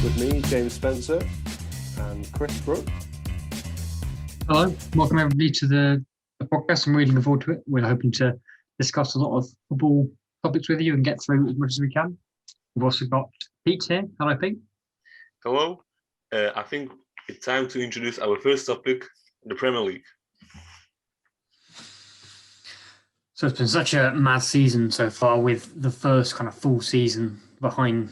with me, James Spencer, and Chris Brookes. Hello, welcome everybody to the podcast. I'm really looking forward to it. We're hoping to discuss a lot of football topics with you and get through as much as we can. We've also got Pete here. Hello, Pete. Hello. I think it's time to introduce our first topic, the Premier League. So it's been such a mad season so far, with the first kind of full season behind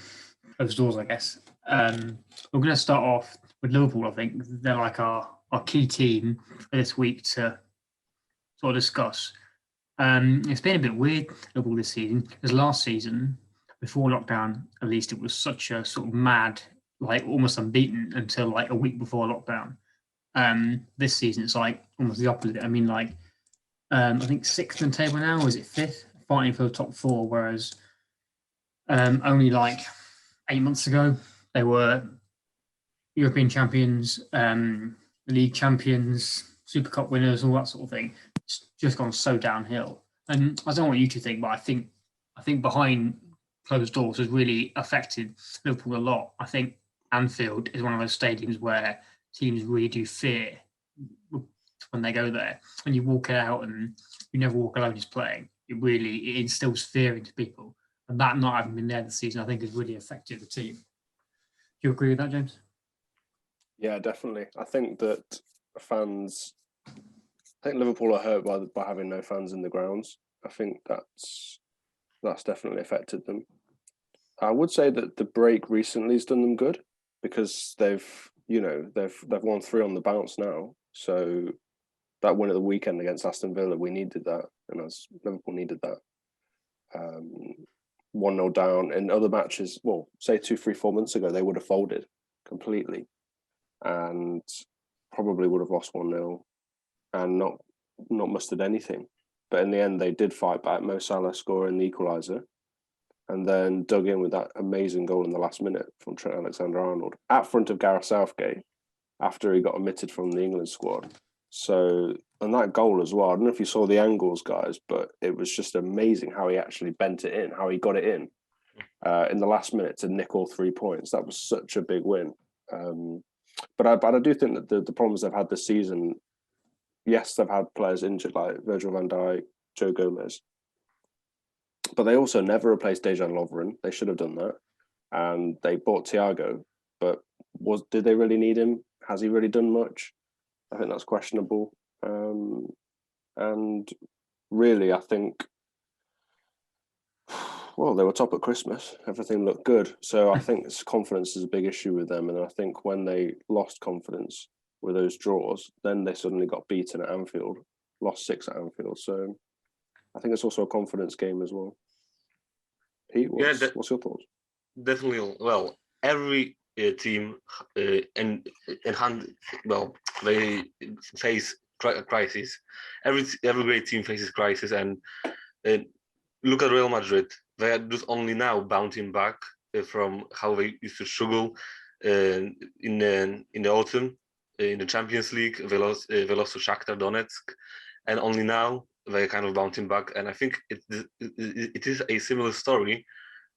closed doors, I guess. We're going to start off with Liverpool. I think they're like our key team for this week to sort of discuss. It's been a bit weird, Liverpool, this season, because last season, before lockdown, at least, it was such a sort of mad, like almost unbeaten until like a week before lockdown. This season, it's like almost the opposite. I mean, like, I think sixth in the table now, or is it fifth? Fighting for the top four, whereas only like 8 months ago, they were European champions, league champions, Super Cup winners, all that sort of thing. It's just gone so downhill. And I don't know what you two think, but I think behind closed doors has really affected Liverpool a lot. I think Anfield is one of those stadiums where teams really do fear when they go there. When you walk it out and you never walk alone just playing, it instills fear into people. And that not having been there this season, I think, has really affected the team. Do you agree with that, James? Yeah, definitely. I think that Liverpool are hurt by having no fans in the grounds. I think that's definitely affected them. I would say that the break recently has done them good, because they've won 3 on the bounce now. So that win at the weekend against Aston Villa, we needed that, and as Liverpool needed that. 1-0 down in other matches, well, say 2, 3, 4 months ago, they would have folded completely and probably would have lost 1-0 and not mustered anything. But in the end, they did fight back. Mo Salah scoring the equaliser, and then dug in with that amazing goal in the last minute from Trent Alexander-Arnold at front of Gareth Southgate after he got omitted from the England squad. So, and that goal as well, I don't know if you saw the angles, guys, but it was just amazing how he actually bent it in, how he got it in the last minute to nick all 3 points. That was such a big win. But I do think that the problems they've had this season, yes, they've had players injured like Virgil van Dijk, Joe Gomez, but they also never replaced Dejan Lovren. They should have done that. And they bought Thiago, but did they really need him? Has he really done much? I think that's questionable. And really, I think, well, they were top at Christmas. Everything looked good. So I think confidence is a big issue with them. And I think when they lost confidence with those draws, then they suddenly got beaten at Anfield, lost 6 at Anfield. So I think it's also a confidence game as well. Pete, what's your thoughts? Definitely. Well, every team they face crisis. Every great team faces crisis, and look at Real Madrid. They are just only now bouncing back from how they used to struggle in the autumn in the Champions League. They lost to Shakhtar Donetsk, and only now they're kind of bouncing back. And I think it is a similar story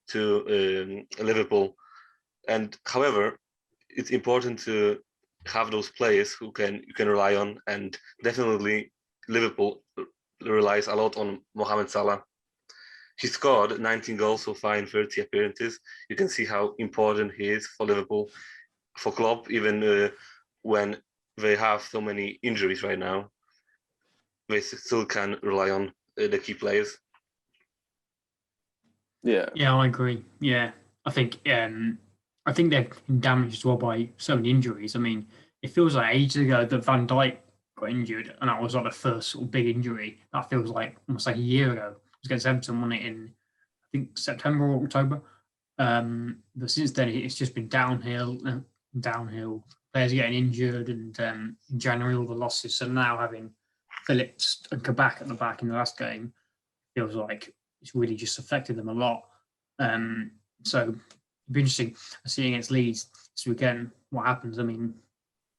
to Liverpool. And however, it's important to have those players who you can rely on, and definitely Liverpool relies a lot on Mohamed Salah. He scored 19 goals so far in 30 appearances. You can see how important he is for Liverpool, for Klopp, even when they have so many injuries right now. They still can rely on the key players. Yeah, I agree. Yeah, I think they've been damaged as well by so many injuries. I mean, it feels like ages ago that Van Dijk got injured, and that was like the first sort of big injury. That feels like almost like a year ago. It was against Everton, wasn't it, in I think September or October. But since then, it's just been downhill. Players getting injured, and in January all the losses. So now having Phillips and Kabak at the back in the last game feels like it's really just affected them a lot. So it'd be interesting to see against Leeds this weekend what happens. I mean,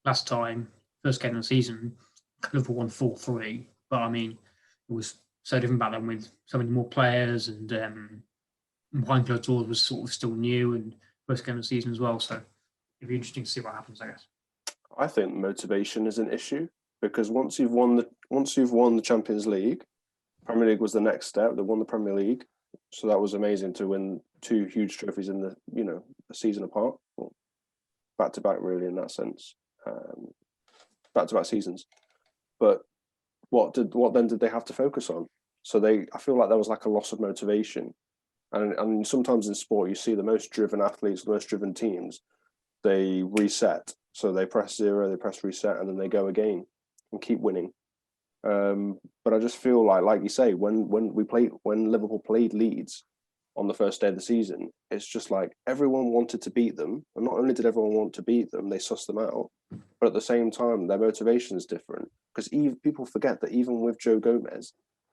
last time, first game of the season, Liverpool won 4-3, but I mean, it was so different back then with so many more players, and behind closed doors was sort of still new, and first game of the season as well. So it'd be interesting to see what happens, I guess. I think motivation is an issue because once you've won the Champions League, Premier League was the next step. They won the Premier League, so that was amazing to win 2 huge trophies in a season apart, well, back to back really in that sense, back to back seasons. But what then did they have to focus on? So I feel like there was like a loss of motivation, and sometimes in sport you see the most driven athletes, the most driven teams, they reset. So they press 0, they press reset, and then they go again and keep winning. But I just feel like you say, when Liverpool played Leeds on the first day of the season, it's just like everyone wanted to beat them. And not only did everyone want to beat them, they sussed them out. But at the same time, their motivation is different. Because people forget that even with Joe Gomez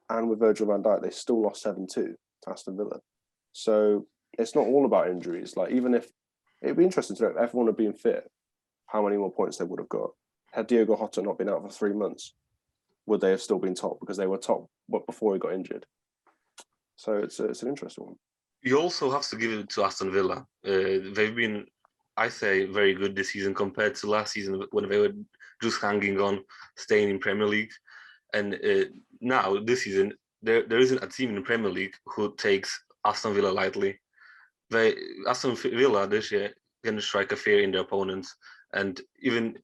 and with Virgil van Dijk, they still lost 7-2 to Aston Villa. So it's not all about injuries. Like, even if it'd be interesting to know if everyone had been fit, how many more points they would have got. Had Diogo Jota not been out for 3 months, would they have still been top? Because they were top before he got injured. So it's an interesting one. You also have to give it to Aston Villa. They've been, I say, very good this season compared to last season when they were just hanging on, staying in Premier League. And now, this season, there isn't a team in the Premier League who takes Aston Villa lightly. Aston Villa this year can strike a fear in their opponents. And even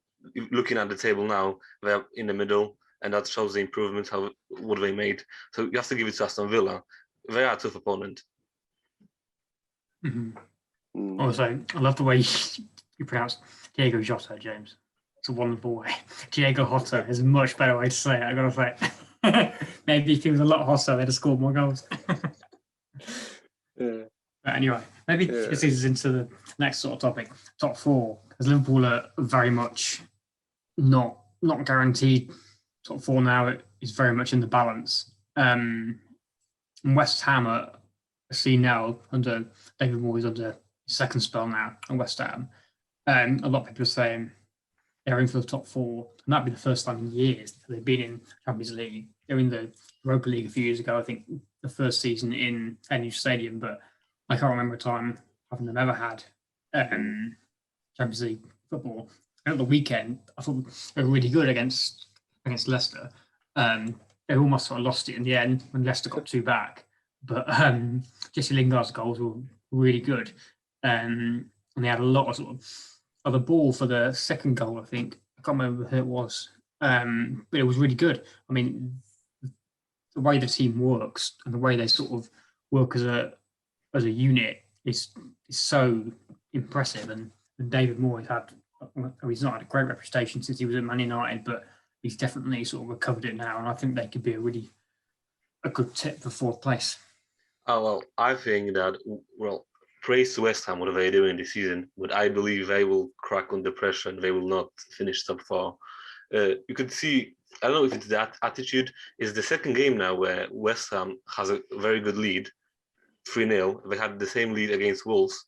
looking at the table now, they're in the middle, and that shows the improvement, what they made. So you have to give it to Aston Villa. They are a tough opponent. Mm-hmm. Also, I love the way you pronounce Diego Jota, James. It's a wonderful way. Diego Jota is a much better way to say it, I gotta say. Maybe if he was a lot hotter, they'd have scored more goals. Yeah. But anyway, maybe this is into the next sort of topic. Top 4, because Liverpool are very much not guaranteed. Top 4 now is very much in the balance. And West Ham are seen now under David Moyes under his second spell now at West Ham. A lot of people are saying they're in for the top 4, and that'd be the first time in years that they've been in Champions League. They're in the Europa League a few years ago, I think the first season in a new stadium, but I can't remember a time having them ever had Champions League football. And at the weekend, I thought they were really good against Leicester. They almost sort of lost it in the end when Leicester got 2 back. But Jesse Lingard's goals were really good. And they had a lot of sort of the ball for the second goal, I think. I can't remember who it was. But it was really good. I mean, the way the team works and the way they sort of work as a unit is so impressive. And David Moyes he's not had a great reputation since he was at Man United, but he's definitely sort of recovered it now. And I think they could be a good tip for 4th place. Oh, well, I think that, praise to West Ham, what are they doing this season? But I believe they will crack under pressure and they will not finish top 4. You could see, I don't know if it's that attitude. It's the second game now where West Ham has a very good lead, 3-0. They had the same lead against Wolves,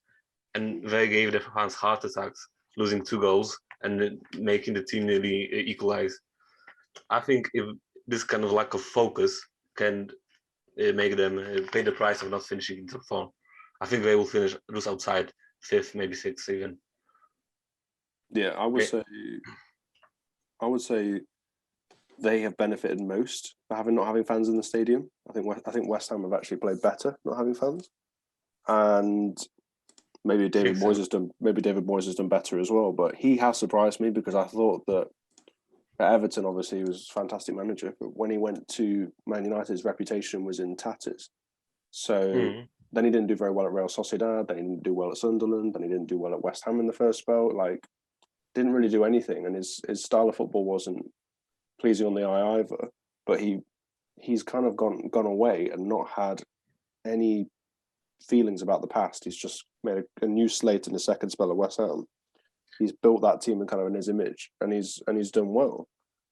and they gave their fans heart attacks, losing 2 goals and making the team nearly equalize. I think if this kind of lack of focus can make them pay the price of not finishing in top 4. I think they will finish just outside 5th, maybe 6th even. Yeah, I would say they have benefited most for not having fans in the stadium. I think West Ham have actually played better not having fans, and maybe David Moyes has done better as well. But he has surprised me because I thought that at Everton, obviously, he was a fantastic manager, but when he went to Man United, his reputation was in tatters. So then he didn't do very well at Real Sociedad, then he didn't do well at Sunderland, then he didn't do well at West Ham in the first spell. Like, didn't really do anything, and his style of football wasn't pleasing on the eye either. But he's kind of gone away and not had any feelings about the past. He's just made a new slate in his second spell at West Ham. He's built that team in kind of in his image, and he's done well.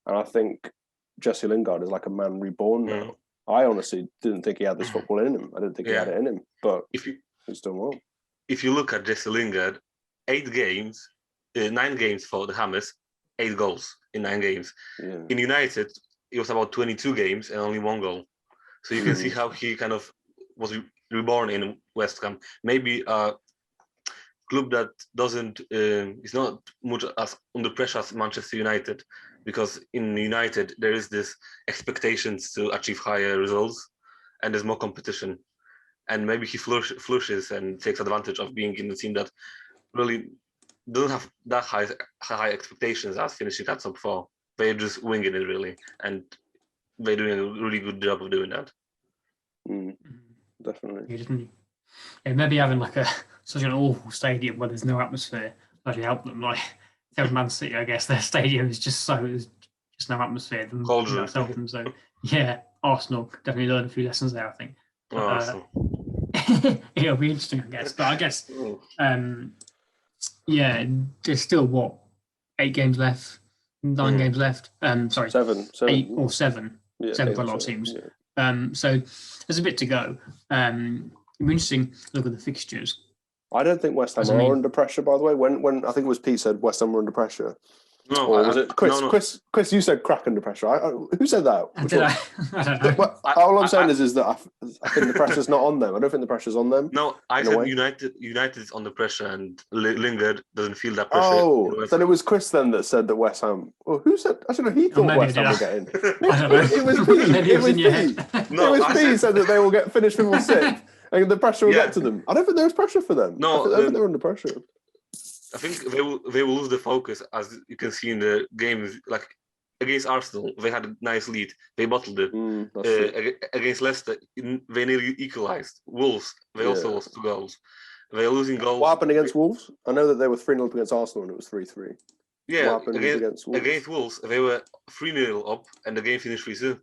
And I think Jesse Lingard is like a man reborn now. I honestly didn't think he had this football in him. I didn't think he had it in him, but he's done well. If you look at Jesse Lingard, 9 games for the Hammers, 8 goals in 9 games. Yeah. In United, it was about 22 games and only 1 goal. So you can see how he kind of was reborn in West Ham. Maybe club that doesn't is not much as under pressure as Manchester United, because in United there is this expectations to achieve higher results, and there's more competition, and maybe he flourishes and takes advantage of being in the team that really don't have that high expectations as finishing at top 4. They're just winging it really, and they're doing a really good job of doing that. Definitely. Yeah, maybe having such an awful stadium where there's no atmosphere actually help them. Like Man City, I guess their stadium is just there's just no atmosphere. That's helped them. So yeah, Arsenal definitely learned a few lessons there, I think. But, it'll be interesting, I guess. But I guess yeah, there's still 8 games left, 9 games left. Sorry, 7. 8 or 7. Yeah, 7 for a lot of teams. Yeah. So there's a bit to go. It'll be interesting to look at the fixtures. I don't think West Ham are under pressure, by the way. When I think it was Pete said West Ham were under pressure. No, or was it Chris? No. Chris, you said crack under pressure. Who said that? I don't know. All I'm saying is that I think the pressure's not on them. I don't think the pressure's on them. No, I said United is under pressure, and Lingard doesn't feel that pressure. Oh, then it was Chris then that said that West Ham. Well, who said? I don't know. He thought West Ham would get in. I don't know. It was Pete. Maybe it was in your head. No, it was Pete said that they will get finished 5th or 6th, and the pressure will get to them. I don't think there was pressure for them. No, I think they're under pressure. I think they will lose the focus, as you can see in the games. Like against Arsenal, they had a nice lead. They bottled it. Against Leicester, they nearly equalised. Wolves, they also lost 2 goals. They're losing goals. What happened against Wolves? I know that they were 3-0 up against Arsenal and it was 3-3. Yeah, what happened against Wolves, they were 3-0 up and the game finished 3-2.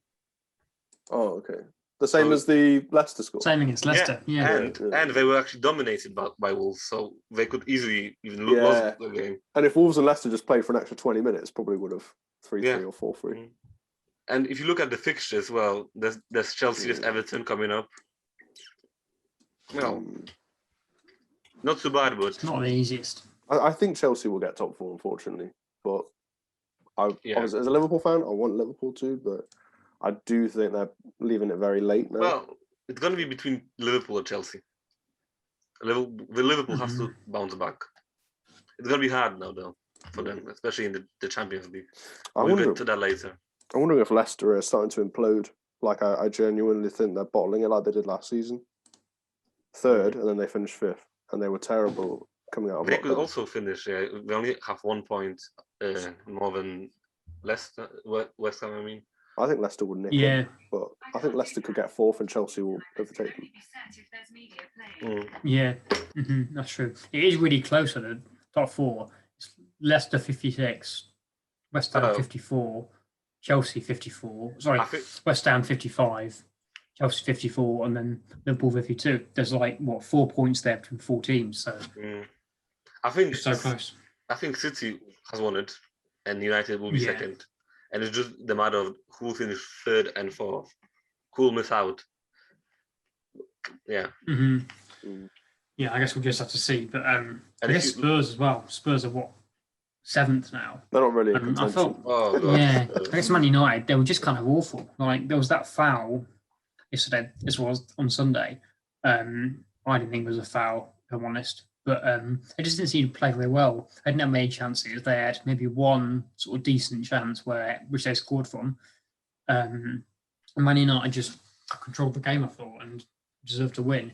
Oh, okay. The same as the Leicester score. Same against Leicester, yeah. And they were actually dominated by Wolves, so they could easily even lose the game. And if Wolves and Leicester just played for an extra 20 minutes, probably would have 3-3 or 4-3. And if you look at the fixtures, well, there's Chelsea, there's Everton coming up. Well, not too bad, but it's not the easiest. I think Chelsea will get top 4, unfortunately. But as a Liverpool fan, I want Liverpool to, but I do think they're leaving it very late now. Well, it's going to be between Liverpool and Chelsea. Liverpool has to bounce back. It's going to be hard now, though, for them, especially in the Champions League. We'll get to that later. I'm wondering if Leicester are starting to implode. Like, I genuinely think they're bottling it like they did last season. 3rd, and then they finished 5th. And they were terrible coming out of They could also finish, they only have 1 point more than Leicester, West Ham, I mean. I think Leicester would nick it, but I think Leicester could get 4th and Chelsea will overtake them. Yeah, that's true. It is really close at the top 4. It's Leicester 56, West Ham 54, Chelsea 54. Sorry, West Ham 55, Chelsea 54, and then Liverpool 52. There's 4 points there between 4 teams. So I think it's so close. I think City has won it, and United will be 2nd. And it's just the matter of who will finish 3rd and 4th. Who will miss out? Yeah. Yeah, I guess we'll just have to see. But I guess Spurs as well. Spurs are 7th now. They're not really in contention. I guess Man United, they were just kind of awful. Like, there was that foul yesterday. This was on Sunday. I didn't think it was a foul, if I'm honest. But they just didn't seem to play very well. They didn't have many chances. They had maybe 1 sort of decent chance which they scored from. And Man United just controlled the game, I thought, and deserved to win.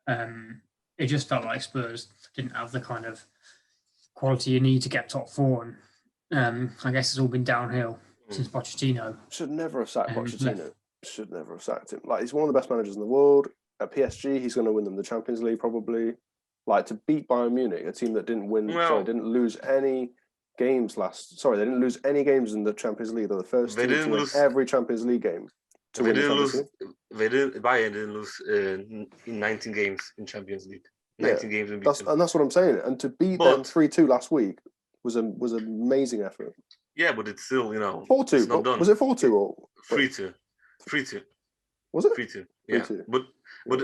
It just felt like Spurs didn't have the kind of quality you need to get top 4. And I guess it's all been downhill since Pochettino. Should never have sacked Pochettino. Should never have sacked him. Like, he's one of the best managers in the world. At PSG, he's going to win them the Champions League probably. Like, to beat Bayern Munich, a team that didn't win, didn't lose any games they didn't lose any games in the Champions League. They're the first team to win every Champions League game. Bayern didn't lose in 19 games in Champions League. 19 games in that's what I'm saying. And to beat them 3-2 last week was an amazing effort. Yeah, but it's still, 4-2. Was it 4-2 or 3-2? 3-2. Was it 3-2? Yeah, 3-2. but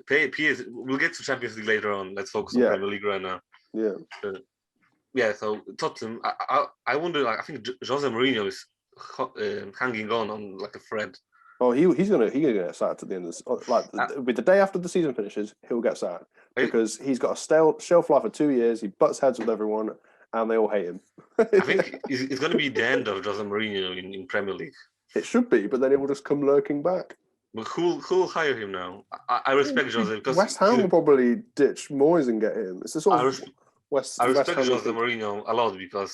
PSG. We'll get to Champions League later on. Let's focus on Premier League right now. Yeah. So Tottenham. I wonder. I think Jose Mourinho is hanging on like a thread. Oh, he's gonna get sacked at the end of with the day after the season finishes, he'll get sacked because he's got a shelf life of 2 years. He butts heads with everyone, and they all hate him. I think it's going to be the end of Jose Mourinho in Premier League. It should be, but then it will just come lurking back. But who'll hire him now? I respect Jose because West Ham will probably ditch Moyes and get him. It's the sort of I respect Jose Mourinho a lot because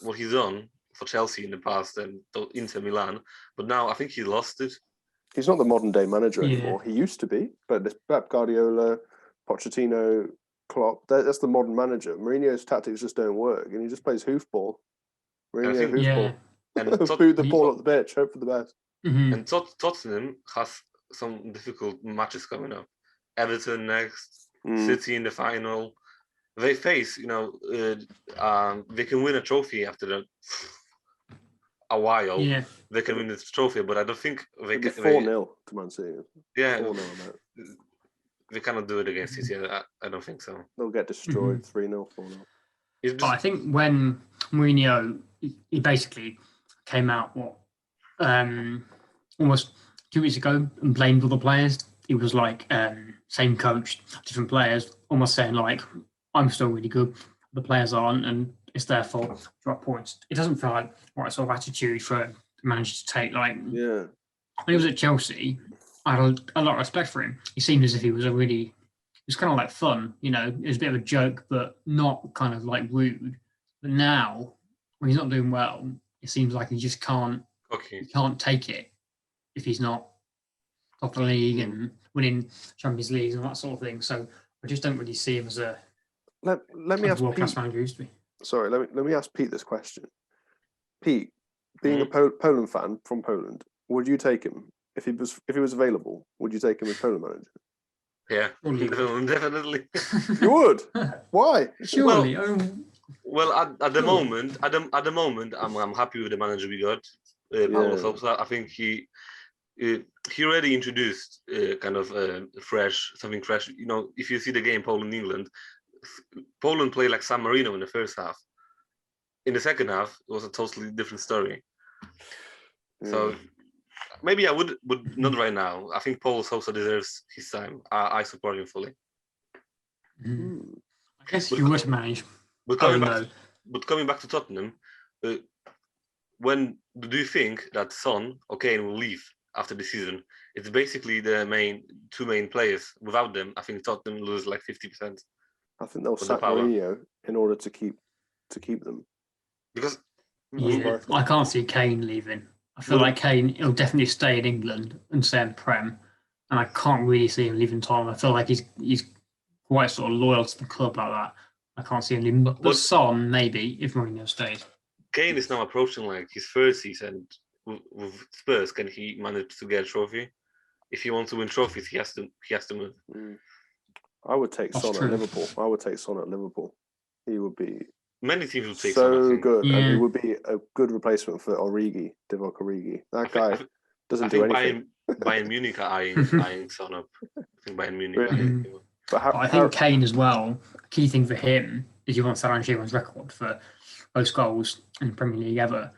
what he's done for Chelsea in the past and Inter Milan, but now I think he lost it. He's not the modern day manager anymore. He used to be, but this Pep Guardiola, Pochettino, Klopp, that's the modern manager. Mourinho's tactics just don't work, and he just plays hoofball. Mourinho hoofball. And boot the ball at the pitch, hope for the best. Mm-hmm. And Tottenham has some difficult matches coming up. Everton next, City in the final. They face, they can win a trophy after a while. Yeah. They can win this trophy, but I don't think they can. 4-0 to Man City. Yeah. 4-0 they cannot do it against City. I don't think so. They'll get destroyed 3-0, 4-0. I think when Mourinho, he basically came out almost 2 weeks ago and blamed all the players. He was like, same coach, different players, almost saying like, I'm still really good, the players aren't, and it's their fault to drop points. It doesn't feel like the right sort of attitude for a manager to take. Like, when he was at Chelsea, I had a lot of respect for him. He seemed as if he was it was kind of like fun, it was a bit of a joke, but not kind of like rude. But now, when he's not doing well, it seems like he just can't take it if he's not top of the league and winning Champions League and that sort of thing. So I just don't really see him as a let me ask world-class manager used to be. Sorry, let me ask Pete this question. Pete, being a Poland fan from Poland, would you take him if he was available? Would you take him as Poland manager? Yeah, definitely. You would? Why? Surely. Well, at the moment, I'm happy with the manager we got, Paulo Sousa. I think he already introduced something fresh. If you see the game Poland-England, Poland played like San Marino in the first half. In the second half, it was a totally different story. So maybe I would not right now. I think Paulo Sousa deserves his time. I support him fully. I guess if you were to manage. But coming back to Tottenham, when do you think that Son or Kane will leave after the season? It's basically the two main players. Without them, I think Tottenham lose like 50%. I think they'll sack Mourinho in order to keep them. Because I can't see Kane leaving. I feel like Kane will definitely stay in England and stay in Prem, and I can't really see him leaving Tottenham. I feel like he's quite sort of loyal to the club like that. I can't see him leaving. But Son, maybe, if Mourinho stays. Kane is now approaching like his first season with Spurs. Can he manage to get a trophy? If he wants to win trophies, he has to move. I would take Son at Liverpool. He would be many teams would take so good, and he would be a good replacement for Divock Origi. That guy doesn't do anything. Bayern Munich are eyeing Son up. I think Bayern Munich. Really? I think Kane as well. A key thing for him is he wants Alan Shearer's record for most goals in the Premier League ever.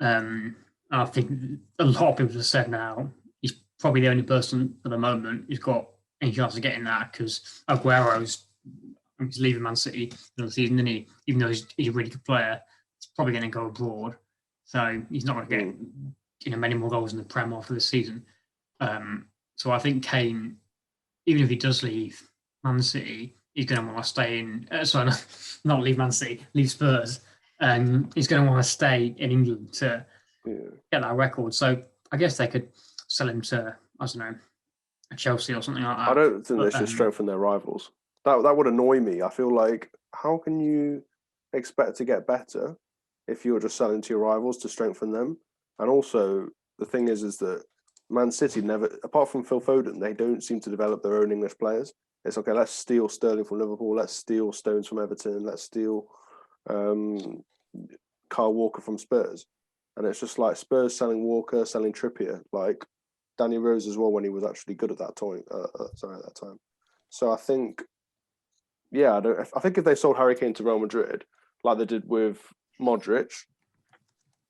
I think a lot of people have said now he's probably the only person at the moment who's got any chance of getting that because Aguero's leaving Man City for the season, and even though he's a really good player, he's probably going to go abroad. So he's not going to get many more goals in the Prem after this season. So I think Kane, even if he does leave Man City, he's going to want to stay in. Not leave Man City, leave Spurs. He's going to want to stay in England to get that record. So I guess they could sell him to, I don't know, a Chelsea or something like that. I don't think they should strengthen their rivals. That would annoy me. I feel like, how can you expect to get better if you're just selling to your rivals to strengthen them? And also, the thing is that Man City never, apart from Phil Foden, they don't seem to develop their own English players. It's okay, let's steal Sterling from Liverpool, let's steal Stones from Everton, let's steal Kyle Walker from Spurs. And it's just like Spurs selling Walker, selling Trippier, like Danny Rose as well when he was actually good at that time. At that time. So I think, I think if they sold Harry Kane to Real Madrid, like they did with Modric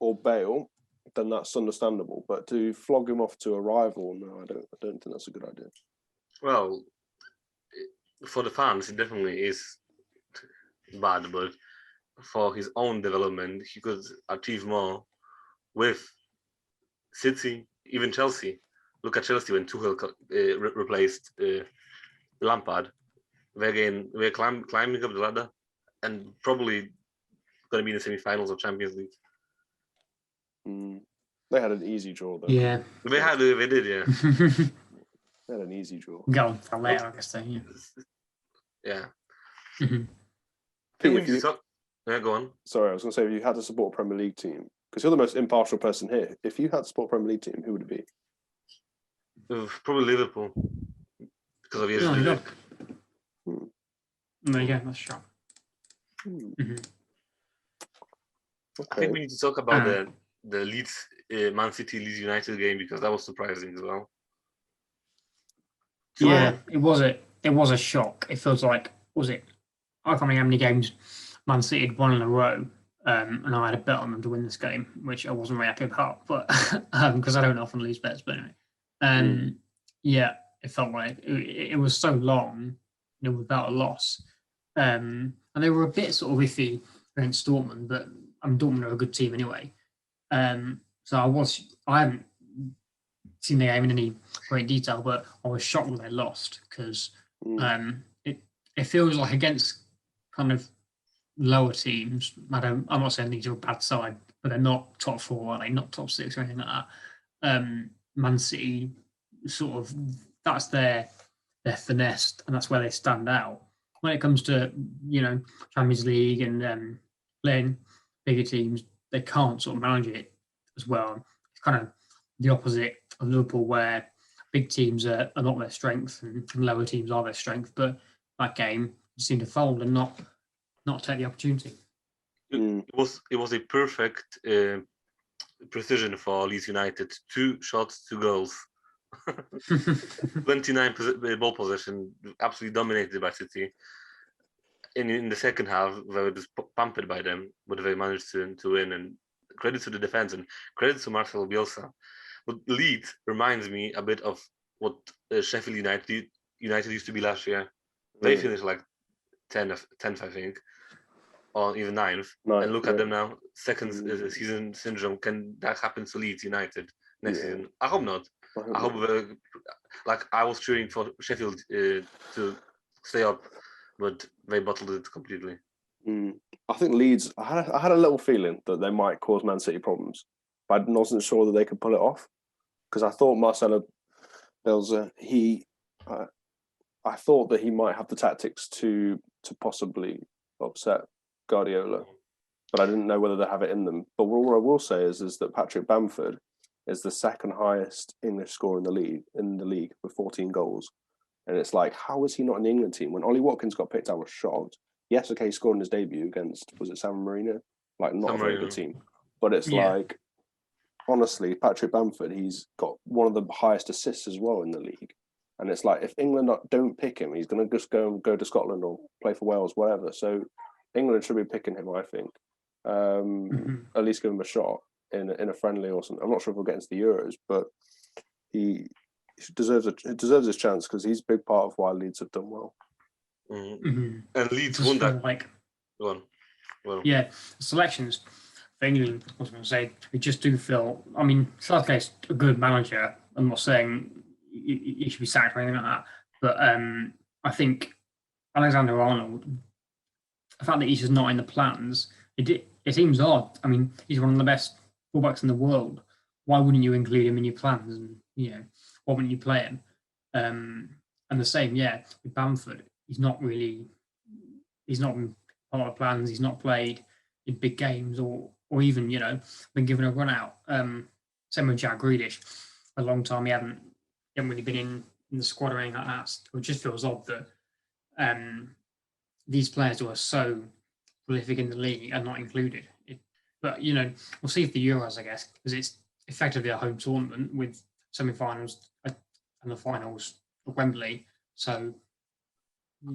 or Bale, then that's understandable. But to flog him off to a rival, no, I don't think that's a good idea. Well, for the fans, it definitely is bad, but for his own development, he could achieve more with City, even Chelsea. Look at Chelsea when Tuchel replaced Lampard. We're climbing up the ladder and probably going to be in the semi-finals of Champions League. They had an easy draw, though. Yeah. They did, yeah. They had an easy draw. Go on for later, I guess. Yeah. Yeah. Pete, go on. Sorry, I was going to say, if you had to support a Premier League team, because you're the most impartial person here, if you had to support a Premier League team, who would it be? Probably Liverpool. Because of yesterday. There you go, that's sharp. Okay. I think we need to talk about the Leeds, Man City Leeds United game, because that was surprising as well. Yeah, it was a shock. It feels like, I can't remember how many games Man City had won in a row, and I had a bet on them to win this game, which I wasn't very happy about, but because I don't often lose bets. But anyway, yeah, it felt like it was so long, without a loss, and they were a bit sort of iffy against Dortmund, but Dortmund are a good team anyway. So I haven't seen the game in any great detail, but I was shocked when they lost because it feels like against kind of lower teams. I'm not saying these are a bad side, but they're not top 4, are they? Not top 6 or anything like that. Man City sort of, that's their finesse, and that's where they stand out. When it comes to Champions League and playing bigger teams, they can't sort of manage it as well. It's kind of the opposite of Liverpool, where big teams are not their strength and lower teams are their strength. But that game seemed to fold and not take the opportunity. It was a perfect precision for Leeds United. 2 shots, 2 goals. 29 ball possession, absolutely dominated by City. In the second half, they were just pampered by them, but they managed to win. And credit to the defense and credit to Marcelo Bielsa. But Leeds reminds me a bit of what Sheffield United used to be last year. They finished like 10th, I think, or even 9th. And look at them now. Second season syndrome. Can that happen to Leeds United next season? I hope not. I hope I was cheering for Sheffield to stay up, but they bottled it completely. I think Leeds, I had a little feeling that they might cause Man City problems, but I wasn't sure that they could pull it off, because I thought Marcelo Bielsa, I thought that he might have the tactics to possibly upset Guardiola, but I didn't know whether they have it in them. But what I will say is that Patrick Bamford is the second highest English scorer in the league with 14 goals. And it's like, how is he not in the England team? When Ollie Watkins got picked, I was shocked. Yes, okay, he scored in his debut against, was it San Marino? Like, not a very good team. But it's like, honestly, Patrick Bamford, he's got one of the highest assists as well in the league. And it's like, if England don't pick him, he's going to just go to Scotland or play for Wales, whatever. So England should be picking him, I think. At least give him a shot in a friendly or something. I'm not sure if we'll get into the Euros, but he deserves his chance, because he's a big part of why Leeds have done well. And Leeds won that. Go on. Yeah, selections for England, I was going to say, we just do feel, I mean, Southgate's a good manager. I'm not saying he should be sacked or anything like that, but I think Alexander-Arnold, the fact that he's just not in the plans, it seems odd. I mean, he's one of the best fullbacks in the world. Why wouldn't you include him in your plans? And why wouldn't you play him? And the same, with Bamford. He's not in part of the plans. He's not played in big games or even been given a run out. Same with Jack Grealish. For a long time he hadn't really been in the squad or anything like that. It just feels odd that these players who are so prolific in the league are not included. But we'll see if the Euros, I guess, because it's effectively a home tournament with semi-finals and the finals at Wembley. So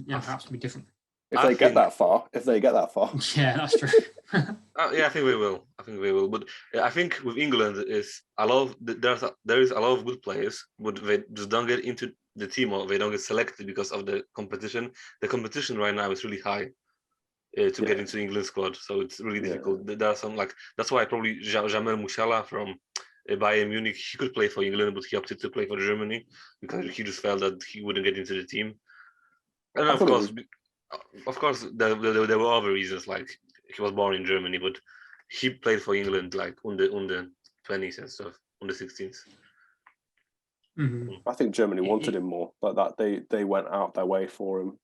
perhaps it'll be different. If they get that far. Yeah, that's true. Yeah, I think we will. But I think with England is a lot of there is a lot of good players, but they just don't get into the team or they don't get selected because of the competition. The competition right now is really high to get into the England squad, so it's really difficult. There are some that's why probably Jamel Musiala from Bayern Munich, he could play for England, but he opted to play for Germany because he just felt that he wouldn't get into the team. And of course, there were other reasons, like he was born in Germany, but he played for England like on the 20s and stuff, on the 16s. Mm-hmm. I think Germany wanted him more, like that. They went out their way for him.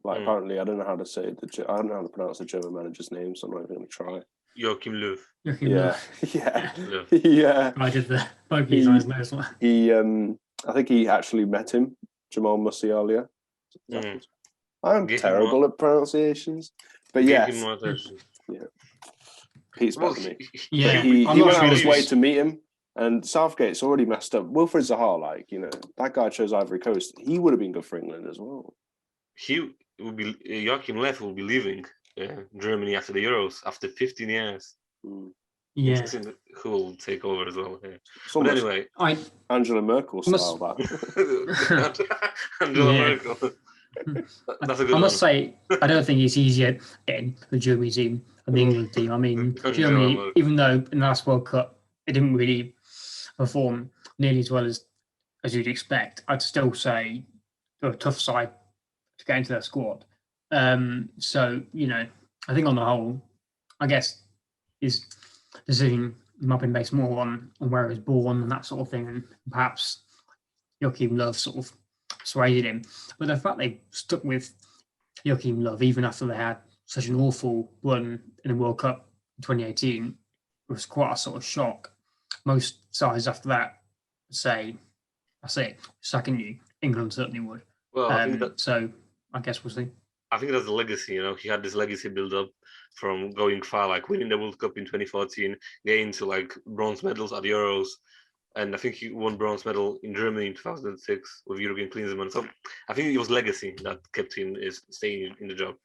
Like apparently, I don't know how to say I don't know how to pronounce the German manager's name, so I'm not even going to try. Joachim Löw. Yeah. I did the bogies on his nose. I think he actually met him, Jamal Musiala. I'm terrible at pronunciations, but yes. Pete's better than me. Yeah, he went out of his way to meet him, and Southgate's already messed up. Wilfried Zaha, like, you know, that guy chose Ivory Coast. He would have been good for England as well. Joachim Löw will be leaving Germany after the Euros after 15 years. Yeah, who will take over as well? Yeah. But anyway, Angela Merkel style that. Angela Merkel. That's a good I must say, I don't think it's easier getting the Germany team and the England team. I mean, Germany, even though in the last World Cup it didn't really perform nearly as well as you'd expect, I'd still say they're a tough side to get into their squad. So, you know, I think on the whole, I guess his decision might have been based more on where he was born and that sort of thing, and perhaps Joachim Löw sort of swayed him. But the fact they stuck with Joachim Löw even after they had such an awful run in the World Cup in 2018 was quite a sort of shock. Most sides after that say, that's it, sacking you. England certainly would. Well, so I guess we'll see. I think that's a legacy, you know. He had this legacy build up from going far, like winning the World Cup in 2014, getting to like bronze medals at the Euros. And I think he won bronze medal in Germany in 2006 with Jürgen Klinsmann. So I think it was legacy that kept him staying in the job.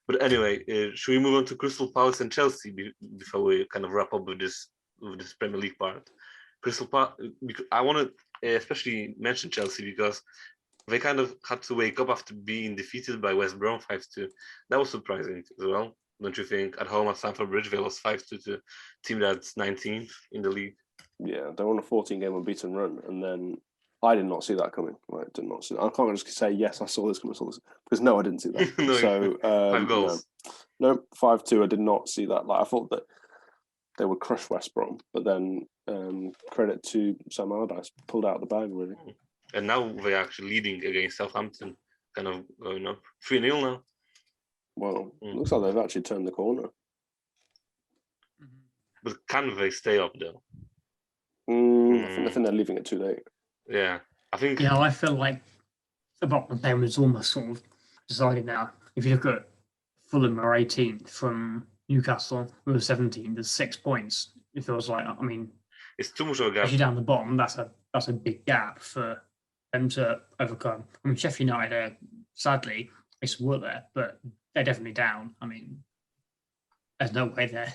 But anyway, should we move on to Crystal Palace and Chelsea before we kind of wrap up with this Premier League part? Crystal Palace, I want to especially mention Chelsea because they kind of had to wake up after being defeated by West Brom 5-2. That was surprising as well, don't you think? At home at Stamford Bridge, they lost 5-2 to a team that's 19th in the league. Yeah, they're on a 14-game unbeaten run, and then I did not see that coming. Right, did not see that. I can't just say yes, I saw this coming, because no, I didn't see that. No, so 5 goals. No, 5-2. I did not see that. Like I thought that they would crush West Brom, but then credit to Sam Allardyce, pulled out the bag really. And now they're actually leading against Southampton, kind of going up 3-0 now. Well, looks like they've actually turned the corner. But can they stay up though? I think they're leaving it too late. Yeah, I think. Yeah, I feel like the bottom of them is almost sort of decided now. If you look at Fulham are 18th from Newcastle, who are 17th, there's 6 points. It feels like, I mean, it's too much of a gap. Actually, down the bottom, that's a big gap for them to overcome. I mean, Sheffield United, sadly, it's work there, but they're definitely down. I mean, there's no way they're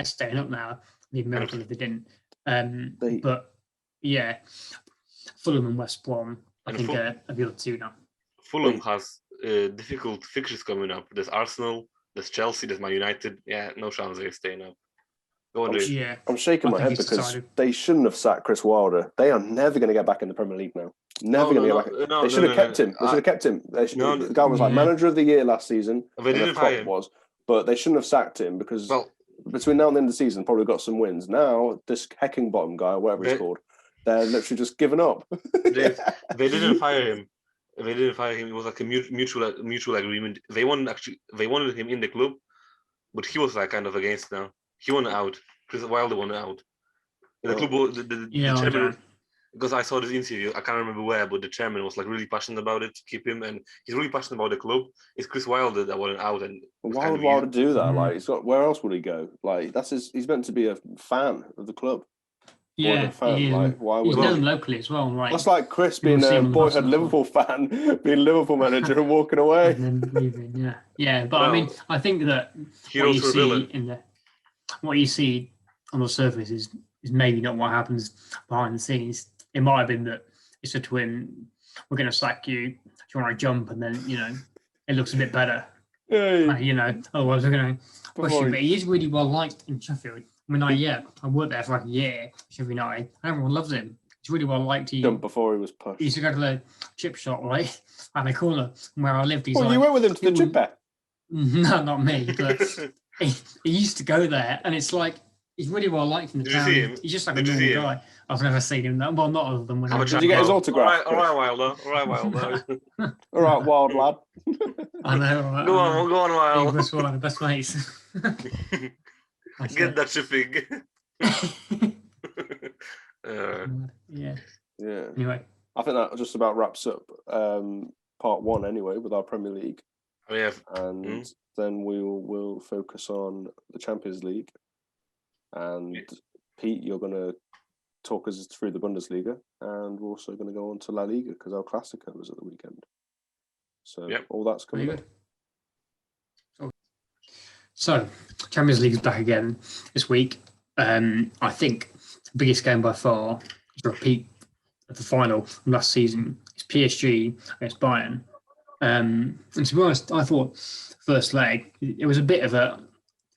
staying up now. It'd be a miracle if they didn't. But yeah, Fulham and West Brom, I think are the other two now. Fulham has difficult fixtures coming up. There's Arsenal, there's Chelsea, there's Man United. Yeah, no chance they're staying up. Go on, I'm shaking my head because they shouldn't have sacked Chris Wilder. They are never going to get back in the Premier League now. Never going to get back. They should have kept him. They should have kept him. The guy was like manager of the year last season. They didn't fire him. But they shouldn't have sacked him because between now and the end of the season, probably got some wins. Now, this Heckingbottom guy, whatever he's called, they're literally just giving up. They didn't fire him. They didn't fire him. It was like a mutual agreement. They wanted him in the club, but he was like kind of against now. He wanted out. Chris Wilder wanted out. The club, the chairman, because I saw this interview, I can't remember where, but the chairman was like really passionate about it to keep him, and he's really passionate about the club. It's Chris Wilder that wanted out, and why would Wilder do that? Like, where else would he go? Like, he's meant to be a fan of the club. Yeah, like, why would he's known locally as well, right? That's like Chris being a boyhood Liverpool fan, being Liverpool manager and walking away. And then leaving, yeah. But I mean, I think that heroes for villain. what you see on the surface is maybe not what happens behind the scenes. It might have been that he said to him, "We're going to sack you. Do you want to jump?" And then it looks a bit better. Otherwise we're going to push you. But he is really well liked in Sheffield. I mean, I worked there for like a year, Sheffield United. Everyone loves him. He's really well liked. He jumped before he was pushed. He used to go to the chip shop, right, at the corner where I lived. You went with him to the chip bet? No, not me, but he used to go there, and it's like he's really well liked in the town. He's just like a normal guy. I've never seen him. Well, not other than when. Did you get his autograph? All right, Wilder. All right, wild lad. I know. Right? Go on, Wilder. That's one of the best mates. Get that shipping. Yeah. Anyway, I think that just about wraps up part one anyway with our Premier League. And then we'll focus on the Champions League. And Pete, you're going to talk us through the Bundesliga, and we're also going to go on to La Liga because El Clasico was at the weekend. So all that's coming up. So Champions League is back again this week. I think the biggest game by far is a repeat of the final from last season. It's PSG against Bayern. And to be honest, I thought first leg, it was a bit of a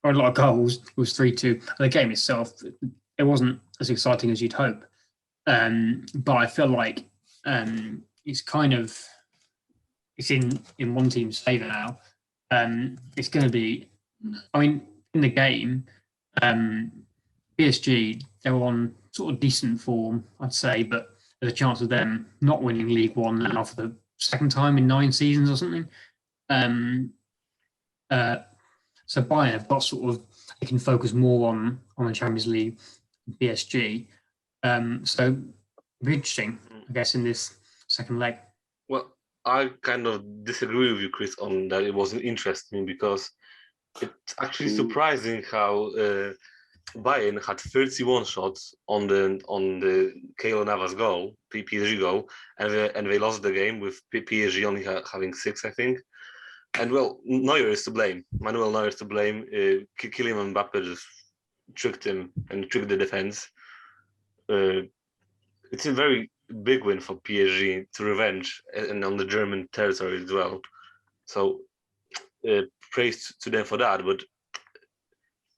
lot of goals. It was 3-2. The game itself, it wasn't as exciting as you'd hope. But I feel like it's in one team's favour now. It's going to be, in the game, PSG, they're on sort of decent form, I'd say, but there's a chance of them not winning League One now for the second time in 9 seasons or something. So Bayern have got they can focus more on the Champions League than PSG. So it'll be interesting, I guess, in this second leg. Well, I kind of disagree with you, Chris, on that. It wasn't interesting because it's actually surprising how Bayern had 31 shots on the Keylor Navas goal, PSG goal, and they lost the game with PSG only having 6, I think. And well, Neuer is to blame. Manuel Neuer is to blame. Kylian Mbappe just tricked him and tricked the defense. It's a very big win for PSG to revenge and on the German territory as well. So praise to them for that. But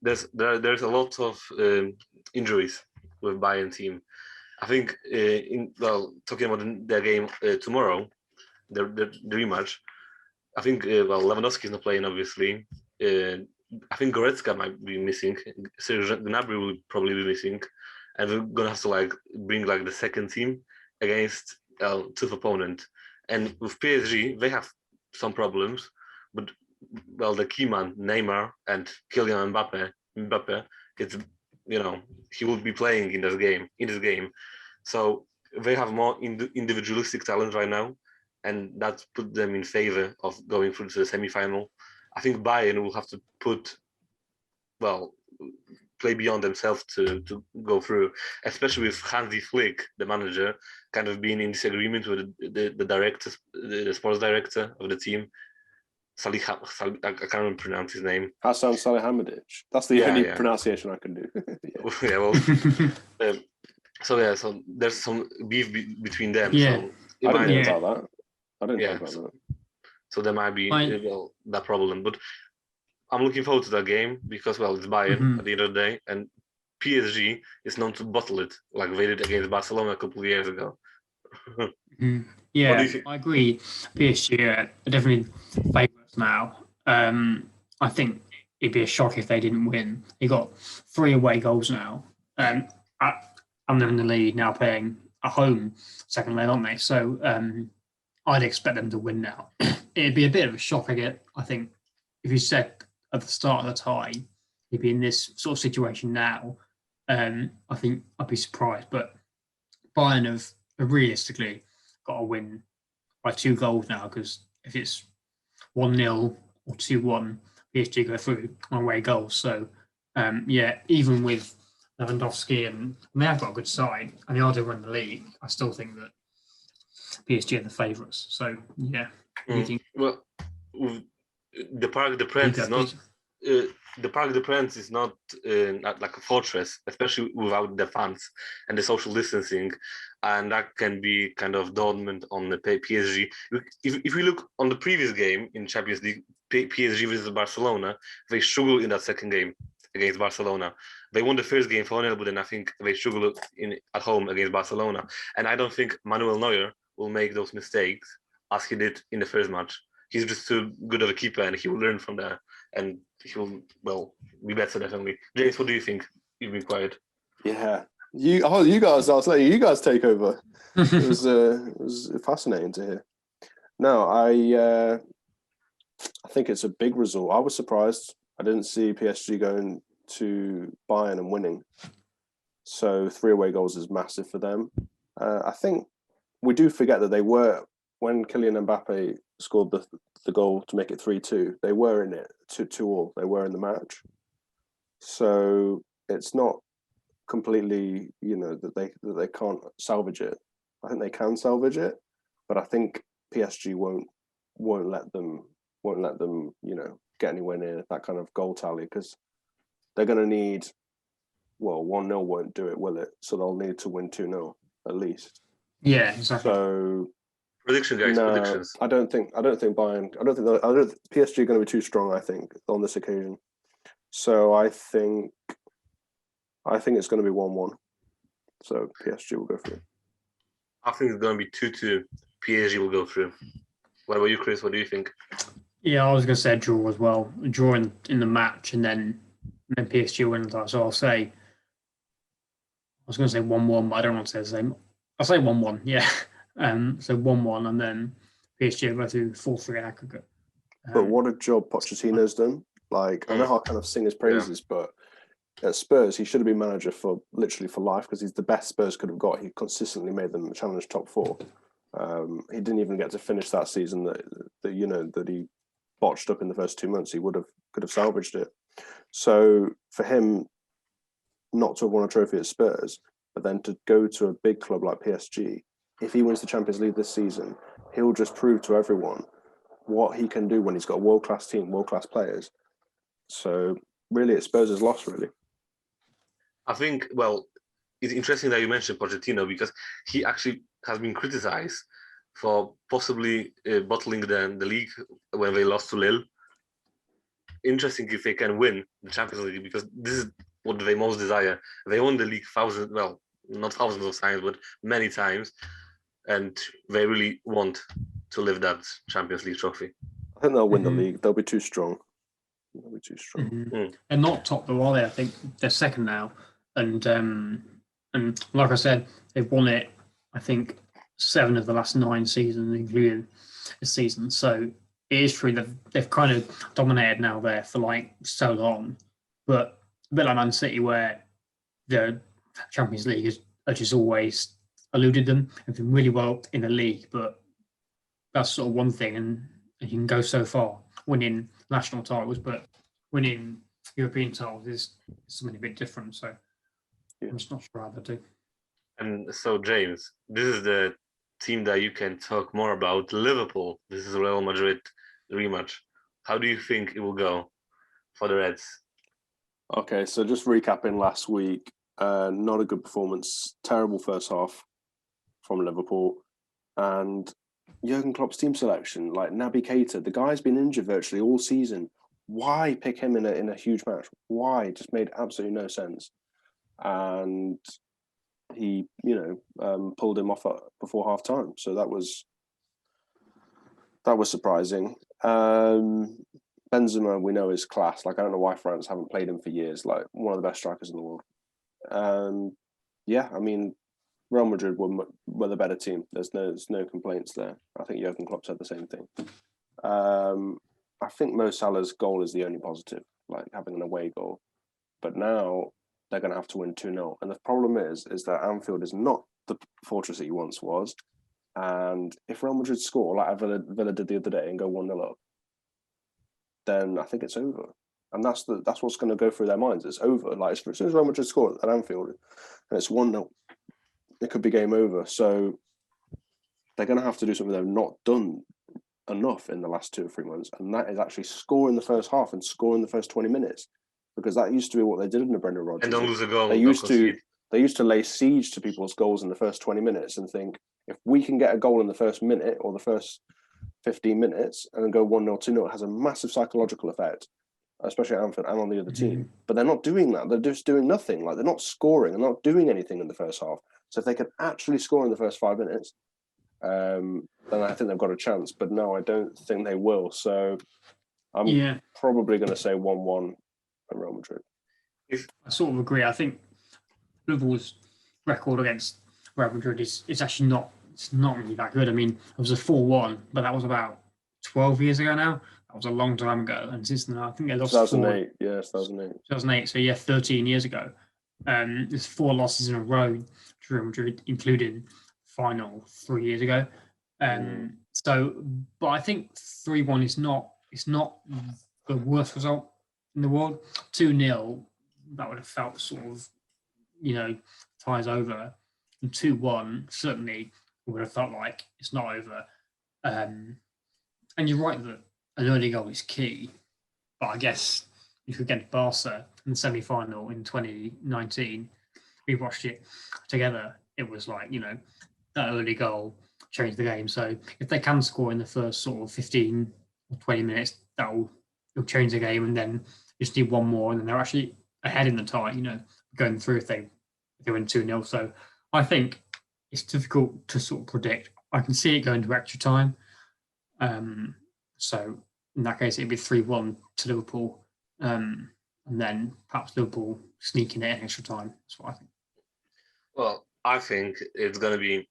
there's a lot of injuries with Bayern team. I think talking about their game tomorrow, the rematch. I think Lewandowski is not playing, obviously. I think Goretzka might be missing. Serge Gnabry will probably be missing, and we're gonna have to bring the second team against a tough opponent. And with PSG, they have some problems, but the key man Neymar and Kylian Mbappe, he will be playing in this game. So they have more individualistic talent right now, and that put them in favor of going through to the semi-final. I think Bayern will have to play beyond themselves to go through, especially with Hansi Flick, the manager, kind of being in disagreement with the sports director of the team. I can't even pronounce his name. Hassan Salihamidzic. That's the only pronunciation I can do. So there's some beef between them. Yeah. So I didn't know about that. I didn't know about that. So there might be that problem. But I'm looking forward to that game because, it's Bayern at the end of the day. And PSG is known to bottle it like they did against Barcelona a couple of years ago. Yeah, I agree. PSG are definitely favourites now. I think it'd be a shock if they didn't win. They got 3 away goals now. And they're in the lead now playing at home second leg, aren't they? So I'd expect them to win now. It'd be a bit of a shock, I think, if you said at the start of the tie, he'd be in this sort of situation now. I think I'd be surprised. But Bayern have realistically got to win by 2 goals now, because if it's 1-0 or 2-1, PSG go through on away goals. So, even with Lewandowski and they have got a good side and they are to run the league, I still think that PSG are the favourites. So, yeah. Well, the Parc des Princes is not the Parc des Princes is not like a fortress, especially without the fans and the social distancing, and that can be kind of dormant on the PSG. If we look on the previous game in Champions League, PSG versus Barcelona, they struggled in that second game against Barcelona. They won the first game 4-0, but then I think they struggled at home against Barcelona. And I don't think Manuel Neuer will make those mistakes as he did in the first match. He's just too good of a keeper, and he will learn from that, and he will, well, be better definitely. James, what do you think? You've been quiet. Yeah, you guys. I was letting you guys take over. It was fascinating to hear. No, I think it's a big result. I was surprised. I didn't see PSG going to Bayern and winning. So 3 away goals is massive for them. I think we do forget that they were, when Kylian Mbappe scored the goal to make it 3-2, they were in it 2-2. They were in the match. So it's not completely, that they can't salvage it. I think they can salvage it, but I think PSG won't let them get anywhere near that kind of goal tally, because they're going to need, 1-0 won't do it, will it? So they'll need to win 2-0 at least. Yeah, exactly. So prediction, guys. no, Predictions. I don't think Bayern. I don't think PSG are going to be too strong, I think, on this occasion. So I think it's going to be 1-1. So PSG will go through. I think it's going to be 2-2. PSG will go through. What about you, Chris? What do you think? Yeah, I was going to say a draw as well. A draw in the match, and then PSG wins that. So I was going to say 1-1, but I don't want to say the same. I'll say 1-1, yeah. So 1-1, and then PSG will go through 4-3 aggregate. But what a job Pochettino's done. Like, I know I kind of sing his praises, but at Spurs, he should have been manager for life, because he's the best Spurs could have got. He consistently made them challenge top 4. He didn't even get to finish that season that he botched up in the first 2 months. He could have salvaged it. So for him not to have won a trophy at Spurs, but then to go to a big club like PSG, if he wins the Champions League this season, he'll just prove to everyone what he can do when he's got a world-class team, world-class players. So really, it's Spurs' loss, really. I think, it's interesting that you mentioned Pochettino, because he actually has been criticized for possibly bottling the league when they lost to Lille. Interesting if they can win the Champions League, because this is what they most desire. They won the league not thousands of times, but many times, and they really want to lift that Champions League trophy. I think they'll win the league. They'll be too strong. And not top though, are they? I think they're second now, and like I said, they've won it. I think 7 of the last 9 seasons, including this season. So it is true that they've kind of dominated now there for so long, but a bit like Man City, where the Champions League has just always eluded them. They've done really well in the league, but that's sort of one thing, and you can go so far winning national titles, but winning European titles is something a bit different. So I'm just not sure how they do. And so, James, this is the team that you can talk more about, Liverpool. This is Real Madrid rematch. How do you think it will go for the Reds? Okay, so just recapping last week, not a good performance, terrible first half from Liverpool, and Jurgen Klopp's team selection, like Naby Keita, the guy's been injured virtually all season. Why pick him in a huge match? Why? It just made absolutely no sense. And he, pulled him off before half time. So that was surprising. Benzema, we know, is class. Like, I don't know why France haven't played him for years. Like, one of the best strikers in the world. Real Madrid were the better team. There's no complaints there. I think Jurgen Klopp said the same thing. I think Mo Salah's goal is the only positive, like having an away goal. But now they're going to have to win 2-0. And the problem is that Anfield is not the fortress that he once was. And if Real Madrid score, like Villa did the other day, and go 1-0 up, then I think it's over. And that's what's going to go through their minds. It's over. Like, as soon as Real Madrid score at Anfield, and it's 1-0, it could be game over. So they're going to have to do something they've not done enough in the last 2 or 3 months, and that is actually score in the first half and score in the first 20 minutes, because that used to be what they did in the Brendan Rodgers. And don't lose a goal. They used to lay siege to people's goals in the first 20 minutes and think, if we can get a goal in the first minute or the first 15 minutes and then go 1-0, 2-0, it has a massive psychological effect, especially at Anfield and on the other team. But they're not doing that. They're just doing nothing. Like, they're not scoring. They're not doing anything in the first half. So if they can actually score in the first 5 minutes, then I think they've got a chance. But no, I don't think they will. So I'm probably going to say 1-1 at Real Madrid. I sort of agree. I think Liverpool's record against Real Madrid is actually not really that good. I mean, it was a 4-1, but that was about 12 years ago now. That was a long time ago. And since then, I think they lost 2008. Yeah, 2008. 2008. So, 13 years ago. There's 4 losses in a row to Real Madrid, including final 3 years ago. But I think 3-1 is not the worst result in the world. 2-0, that would have felt sort of, ties over. And 2-1 certainly would have felt like it's not over. And you're right that an early goal is key. But I guess if you get Barca in the semi-final in 2019, we watched it together. It was like, that early goal changed the game. So if they can score in the first sort of 15 or 20 minutes, it'll change the game. And then you just need one more, and then they're actually ahead in the tie, going through if they win 2-0. So I think it's difficult to sort of predict. I can see it going to extra time. So in that case, it'd be 3-1 to Liverpool. And then perhaps Liverpool sneaking it in extra time. That's what I think. Well, I think it's going to be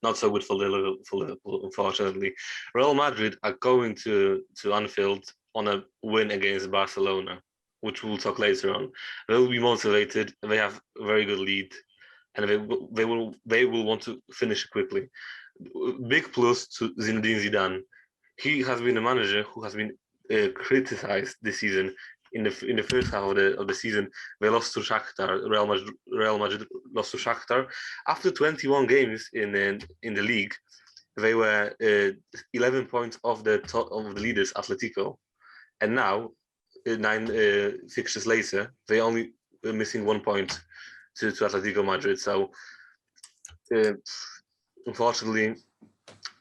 not so good for Liverpool, unfortunately. Real Madrid are going to Anfield on a win against Barcelona, which we'll talk later on. They will be motivated. They have a very good lead, and they will want to finish quickly. Big plus to Zinedine Zidane. He has been a manager who has been criticized this season. In the first half of the season, they lost to Shakhtar. Real Madrid lost to Shakhtar. After 21 games in the league, they were 11 points off the top of the leaders, Atletico, and now 9 fixtures later, they only missing 1 point to Atletico Madrid. So, unfortunately,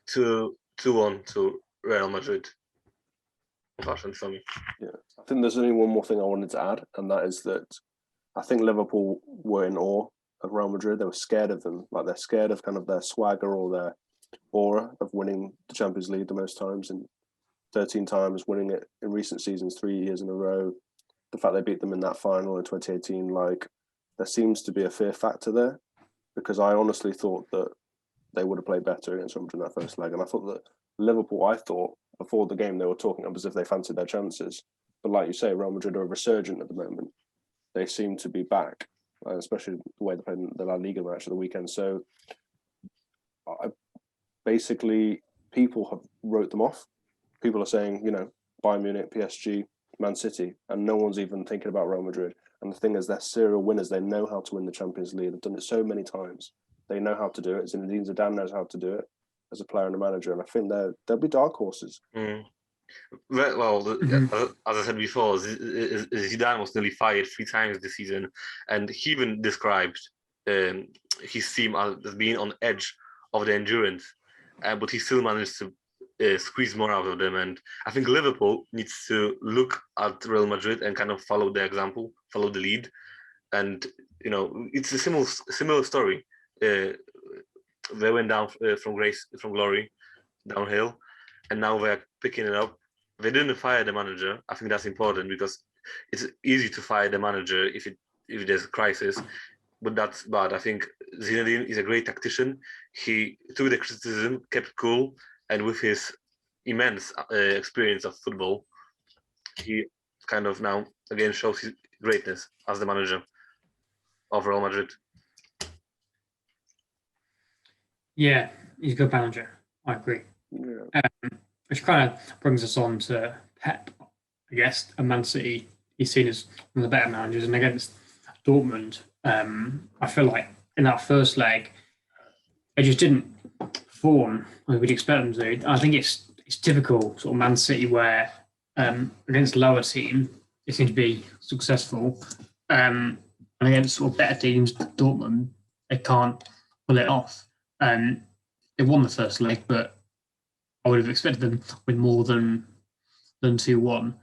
2-1 to Real Madrid. Unfortunately for me. Yeah, I think there's only one more thing I wanted to add, and that is that I think Liverpool were in awe of Real Madrid. They were scared of them. Like, they're scared of kind of their swagger or their aura of winning the Champions League the most times, and 13 times, winning it in recent seasons, 3 years in a row. The fact they beat them in that final in 2018, like, there seems to be a fear factor there, because I honestly thought that they would have played better against Real Madrid in that first leg. And I thought that Liverpool, before the game, they were talking up as if they fancied their chances. But like you say, Real Madrid are resurgent at the moment. They seem to be back, especially the way they played in the La Liga match of the weekend. So basically, people have wrote them off. People are saying, Bayern Munich, PSG, Man City, and no one's even thinking about Real Madrid. And the thing is, they're serial winners. They know how to win the Champions League. They've done it so many times. They know how to do it. Zinedine Zidane knows how to do it as a player and a manager. And I think they'll be dark horses. Well, as I said before, Zidane was nearly fired 3 times this season, and he even described his team as being on edge of the endurance, but he still managed to squeeze more out of them. And I think Liverpool needs to look at Real Madrid and kind of follow their example, follow the lead. And it's a similar story. They went down from glory, downhill, and now they're picking it up. They didn't fire the manager. I think that's important, because it's easy to fire the manager if there's a crisis, but that's bad. I think Zinedine is a great tactician. He took the criticism, kept cool, and with his immense experience of football, he kind of now again shows his greatness as the manager of Real Madrid. Yeah, he's a good manager. I agree. Yeah. Which kind of brings us on to Pep, I guess, and Man City. He's seen as one of the better managers. And against Dortmund, I feel like in that first leg, they just didn't perform as we'd expect them to. I think it's typical sort of Man City where against lower team they seem to be successful, and against sort of better teams, Dortmund, they can't pull it off. They won the first leg, but I would have expected them to win more than 2-1.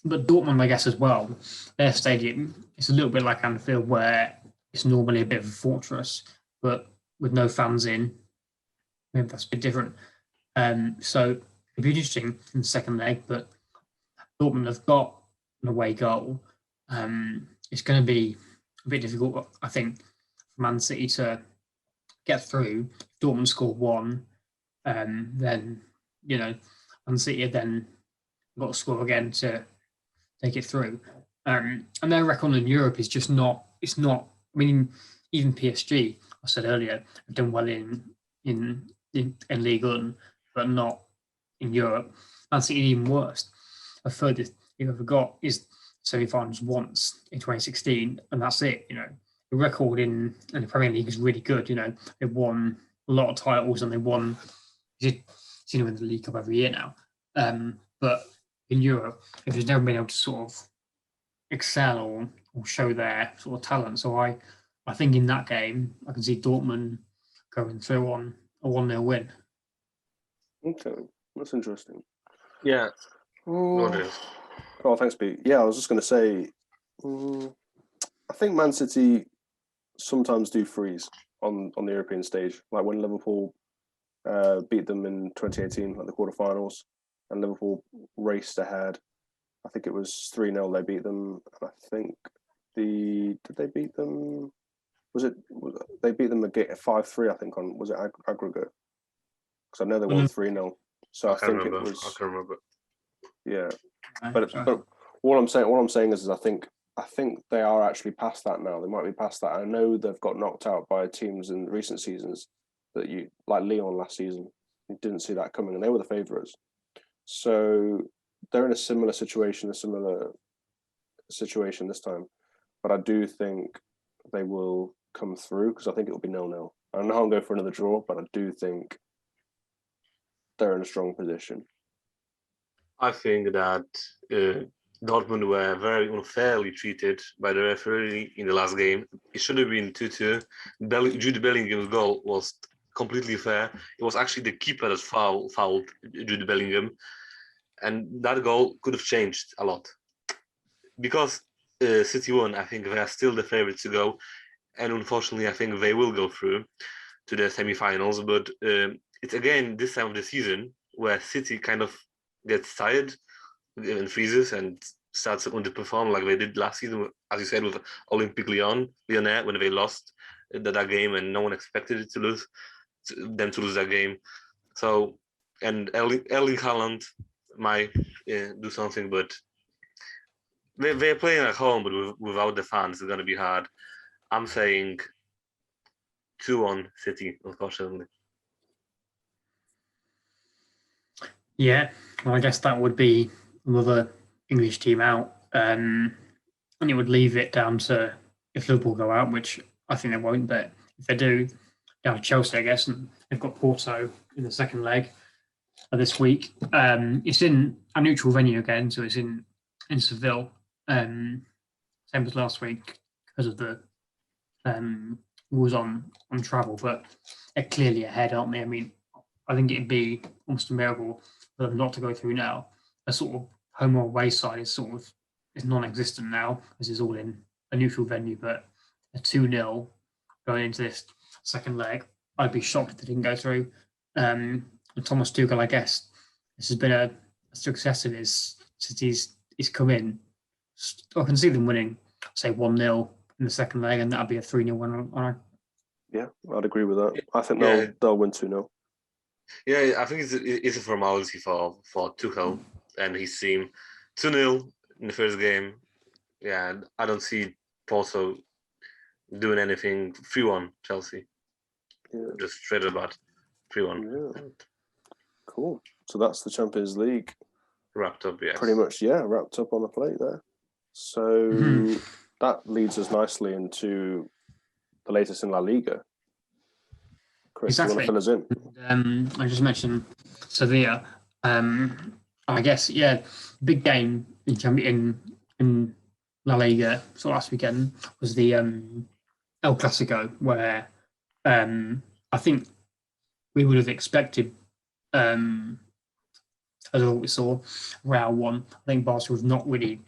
But Dortmund, I guess, as well, their stadium, it's a little bit like Anfield, where it's normally a bit of a fortress, but with no fans in, maybe that's a bit different. So it'd be interesting in the second leg, but Dortmund have got an away goal. It's going to be a bit difficult, I think, for Man City to get through. If Dortmund score one, then, Man City have then got to score again to take it through. And their record in Europe is just not, I mean, even PSG, I said earlier, have done well in Liga, but not in Europe. Man City even worse. A furthest you've ever got is semi-finals once in 2016, and that's it. The record in the Premier League is really good. They won a lot of titles, and they won. You win the League Cup every year now. But in Europe, they've never been able to sort of excel or show their sort of talent. So I think in that game, I can see Dortmund going through on a 1-0 win. Okay, that's interesting. Yeah. Oh, thanks, Pete. Yeah, I was just going to say, I think Man City sometimes do freeze on the European stage, like when Liverpool beat them in 2018 at the quarterfinals, and Liverpool raced ahead. I think it was 3-0 they beat them. And I think did they beat them? They beat them again 5-3? I think was it aggregate? Because I know they won 3-0. So I think it was. I can remember. Yeah, but what I'm saying is I think they are actually past that now. They might be past that. I know they've got knocked out by teams in recent seasons that like Lyon last season. You didn't see that coming, and they were the favourites. So they're in a similar situation this time. But I do think they will come through because I think it will be 0-0. I don't know how I'm going for another draw, but I do think they're in a strong position. I think that Dortmund were very unfairly treated by the referee in the last game. It should have been 2-2. Jude Bellingham's goal was completely fair. It was actually the keeper that fouled Jude Bellingham. And that goal could have changed a lot. Because City won, I think they are still the favourites to go. And unfortunately, I think they will go through to the semi-finals. But it's again this time of the season where City kind of gets tired and freezes and starts to underperform like they did last season, as you said, with Olympique Lyonnais when they lost that game and no one expected them to lose that game. So, and Erling Haaland might do something, but they're playing at home, but without the fans, it's going to be hard. I'm saying 2-1 City, unfortunately. Yeah, well, I guess that would be another English team out. And it would leave it down to if Liverpool go out, which I think they won't, but if they do, down to Chelsea, I guess. And they've got Porto in the second leg this week. It's in a neutral venue again, so it's in Seville. Same as last week because of the rules on travel, but they're clearly ahead, aren't they? I mean, I think it'd be almost a miracle for them not to go through now. A sort of home or away side is non-existent now because it's all in a neutral venue, but a 2-0 going into this second leg, I'd be shocked if they didn't go through. And Thomas Tuchel, I guess, this has been a success of his since he's come in. I can see them winning, say 1-0 in the second leg, and that'd be a 3-0 win. Yeah, I'd agree with that. I think they'll win 2-0. Yeah, I think it's a formality for Tuchel and his team. 2-0 in the first game. Yeah, I don't see Porto doing anything. 3-1 Chelsea. Yeah. Just straight about 3-1. Yeah. Cool. So that's the Champions League. Wrapped up, yes. Pretty much, yeah, wrapped up on a plate there. So that leads us nicely into the latest in La Liga. Chris, you want to Exactly. fill us in? I just mentioned Sevilla. I guess big game in La Liga. So last weekend was the El Clasico, where I think we would have expected, as all we saw, Real won. I think Barcelona have not really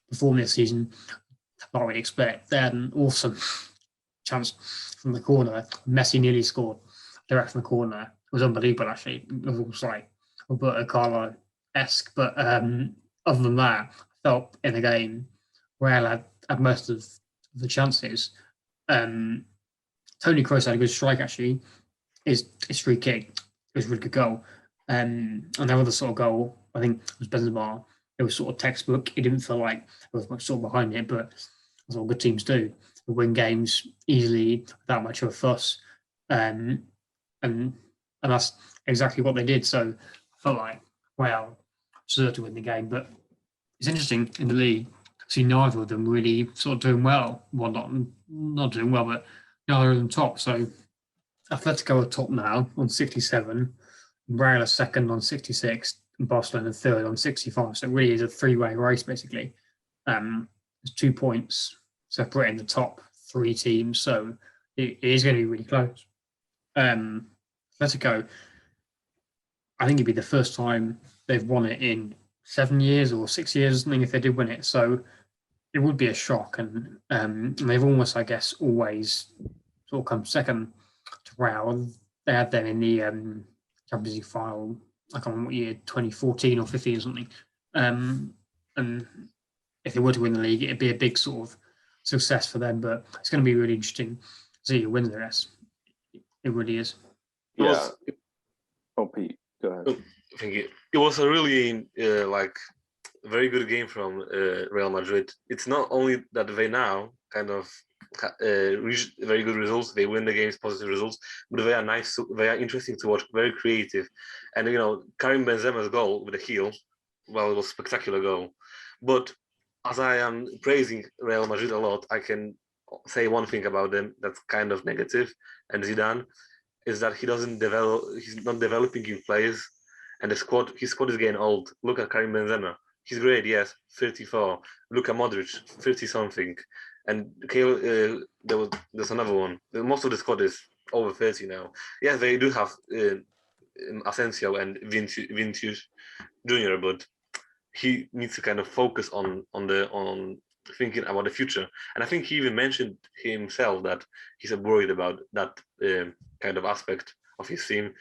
performed this season like we'd expect. They had an awesome chance from the corner. Messi nearly scored direct from the corner. It was unbelievable, actually. It was almost like Roberto Carlo-esque. But other than that, I felt in the game, Real had most of the chances. Tony Kroos had a good strike, actually. His free kick, it was a really good goal. And the other sort of goal, I think, was Benzema. It was sort of textbook. It didn't feel like there was much sort of behind it, but that's what good teams do. They win games easily without much of a fuss. And that's exactly what they did. So I felt like, well, deserved to win the game. But it's interesting in the league, see neither of them really sort of doing well. Well, not doing well, but neither of them top. So Atletico are top now on 67, Real are second on 66, and Barcelona third on 65. So it really is a three-way race, basically. There's 2 points separating the top three teams, so it is going to be really close. Atletico, I think it'd be the first time they've won it in 7 years or 6 years or something if they did win it. So it would be a shock. And they've almost, I guess, always sort of come second to Real. They had them in the Champions League final, I can't remember what year, 2014 or 15 or something. And if they were to win the league, it'd be a big sort of success for them. But it's going to be really interesting to see who wins the rest. It really is. Yeah. Pete, go ahead. Thank you. It was a really very good game from Real Madrid. It's not only that they now kind of reach very good results, they win the games, positive results, but they are nice, they are interesting to watch, very creative. And Karim Benzema's goal with the heel, well, it was a spectacular goal. But as I am praising Real Madrid a lot, I can say one thing about them that's kind of negative, and Zidane, is that he's not developing in players, and his squad is getting old. Look at Karim Benzema. He's great, yes, 34. Look at Modric, 30-something. And there's another one. Most of the squad is over 30 now. Yes, they do have Asensio and Vinicius Junior, but he needs to kind of focus on thinking about the future. And I think he even mentioned himself that he's worried about that kind of aspect of his team,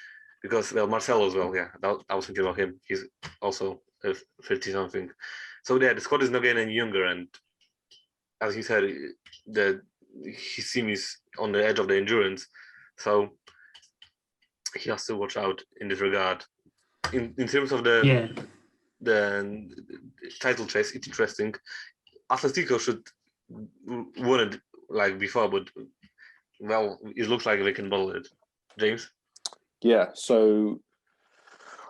because Marcelo as well. Yeah, I was thinking about him. He's also 30-something. So yeah, the squad is not getting any younger, and as you said, his team is on the edge of the endurance. So he has to watch out in this regard. In terms of the title chase, it's interesting. Atletico should win it like before, but well, it looks like they can bottle it. James? Yeah, so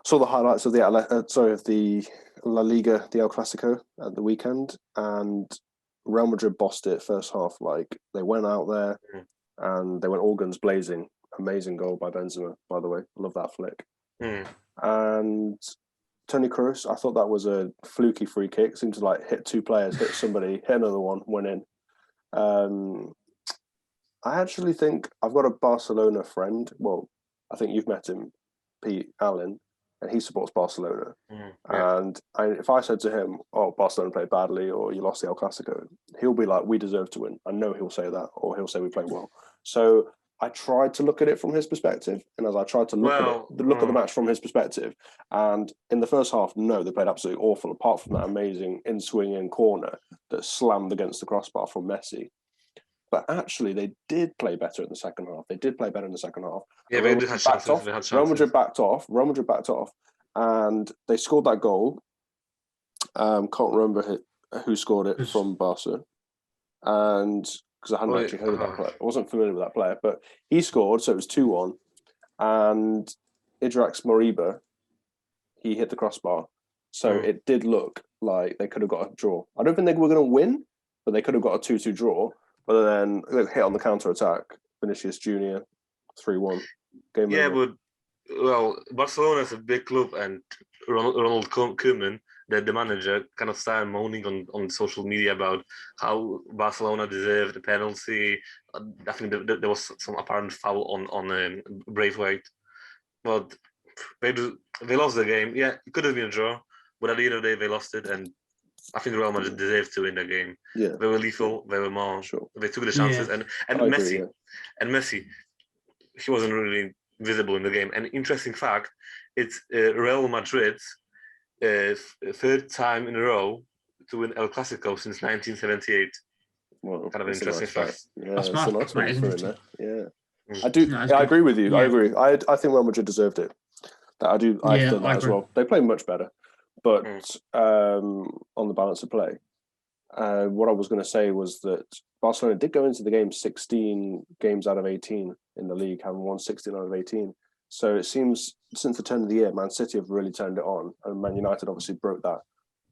saw the highlights of the La Liga, the El Clasico at the weekend, and Real Madrid bossed it first half. Like, they went out there and they went all guns blazing. Amazing goal by Benzema, by the way. Love that flick. And Toni Kroos, I thought that was a fluky free kick. Seemed to hit two players, hit somebody, hit another one, went in. I actually think I've got a Barcelona friend. Well, I think you've met him, Pete Allen, and he supports Barcelona. And if I said to him, "Oh, Barcelona played badly," or "You lost the El Clasico," he'll be like, "We deserve to win." I know he'll say that, or he'll say we played well. So I tried to look at it from his perspective, and as I tried to look at the match from his perspective, and in the first half, no, they played absolutely awful. Apart from that amazing in-swinging corner that slammed against the crossbar from Messi. But actually, they did play better in the second half. They did play better in the second half. Yeah, they did have chances. Real Madrid backed off. And they scored that goal. Can't remember who scored it from Barca. And because I hadn't actually heard of that player. I wasn't familiar with that player. But he scored, so it was 2-1. And Idrix Moriba, he hit the crossbar. So it did look like they could have got a draw. I don't think they were going to win, but they could have got a 2-2 draw. But then they hit on the counter-attack. Vinicius Junior 3-1. Game Yeah, over. but well, Barcelona is a big club, and Ronald Koeman, the manager, kind of started moaning on social media about how Barcelona deserved the penalty. I think there was some apparent foul on Braithwaite, but they lost the game. Yeah, it could have been a draw, but at the end of the day, they lost it, and I think Real Madrid deserved to win the game. Yeah, They were lethal. They were more. sure. They took the chances, and I Messi, agree, and Messi, he wasn't really visible in the game. And interesting fact, it's Real Madrid's third time in a row to win El Clasico since 1978. Well, Kind of that's a interesting nice fact. fact. Yeah, That's it's a mad. nice one That is to throw in there. interesting. Yeah, Mm. I do. No, that's I good. agree with you. I Yeah. agree. I think Real Madrid deserved it. I think I that as agree. well. They played much better, but on the balance of play, what I was going to say was that Barcelona did go into the game 16 games out of 18 in the league, having won 16 out of 18. So it seems since the turn of the year, Man City have really turned it on, and Man United obviously broke that.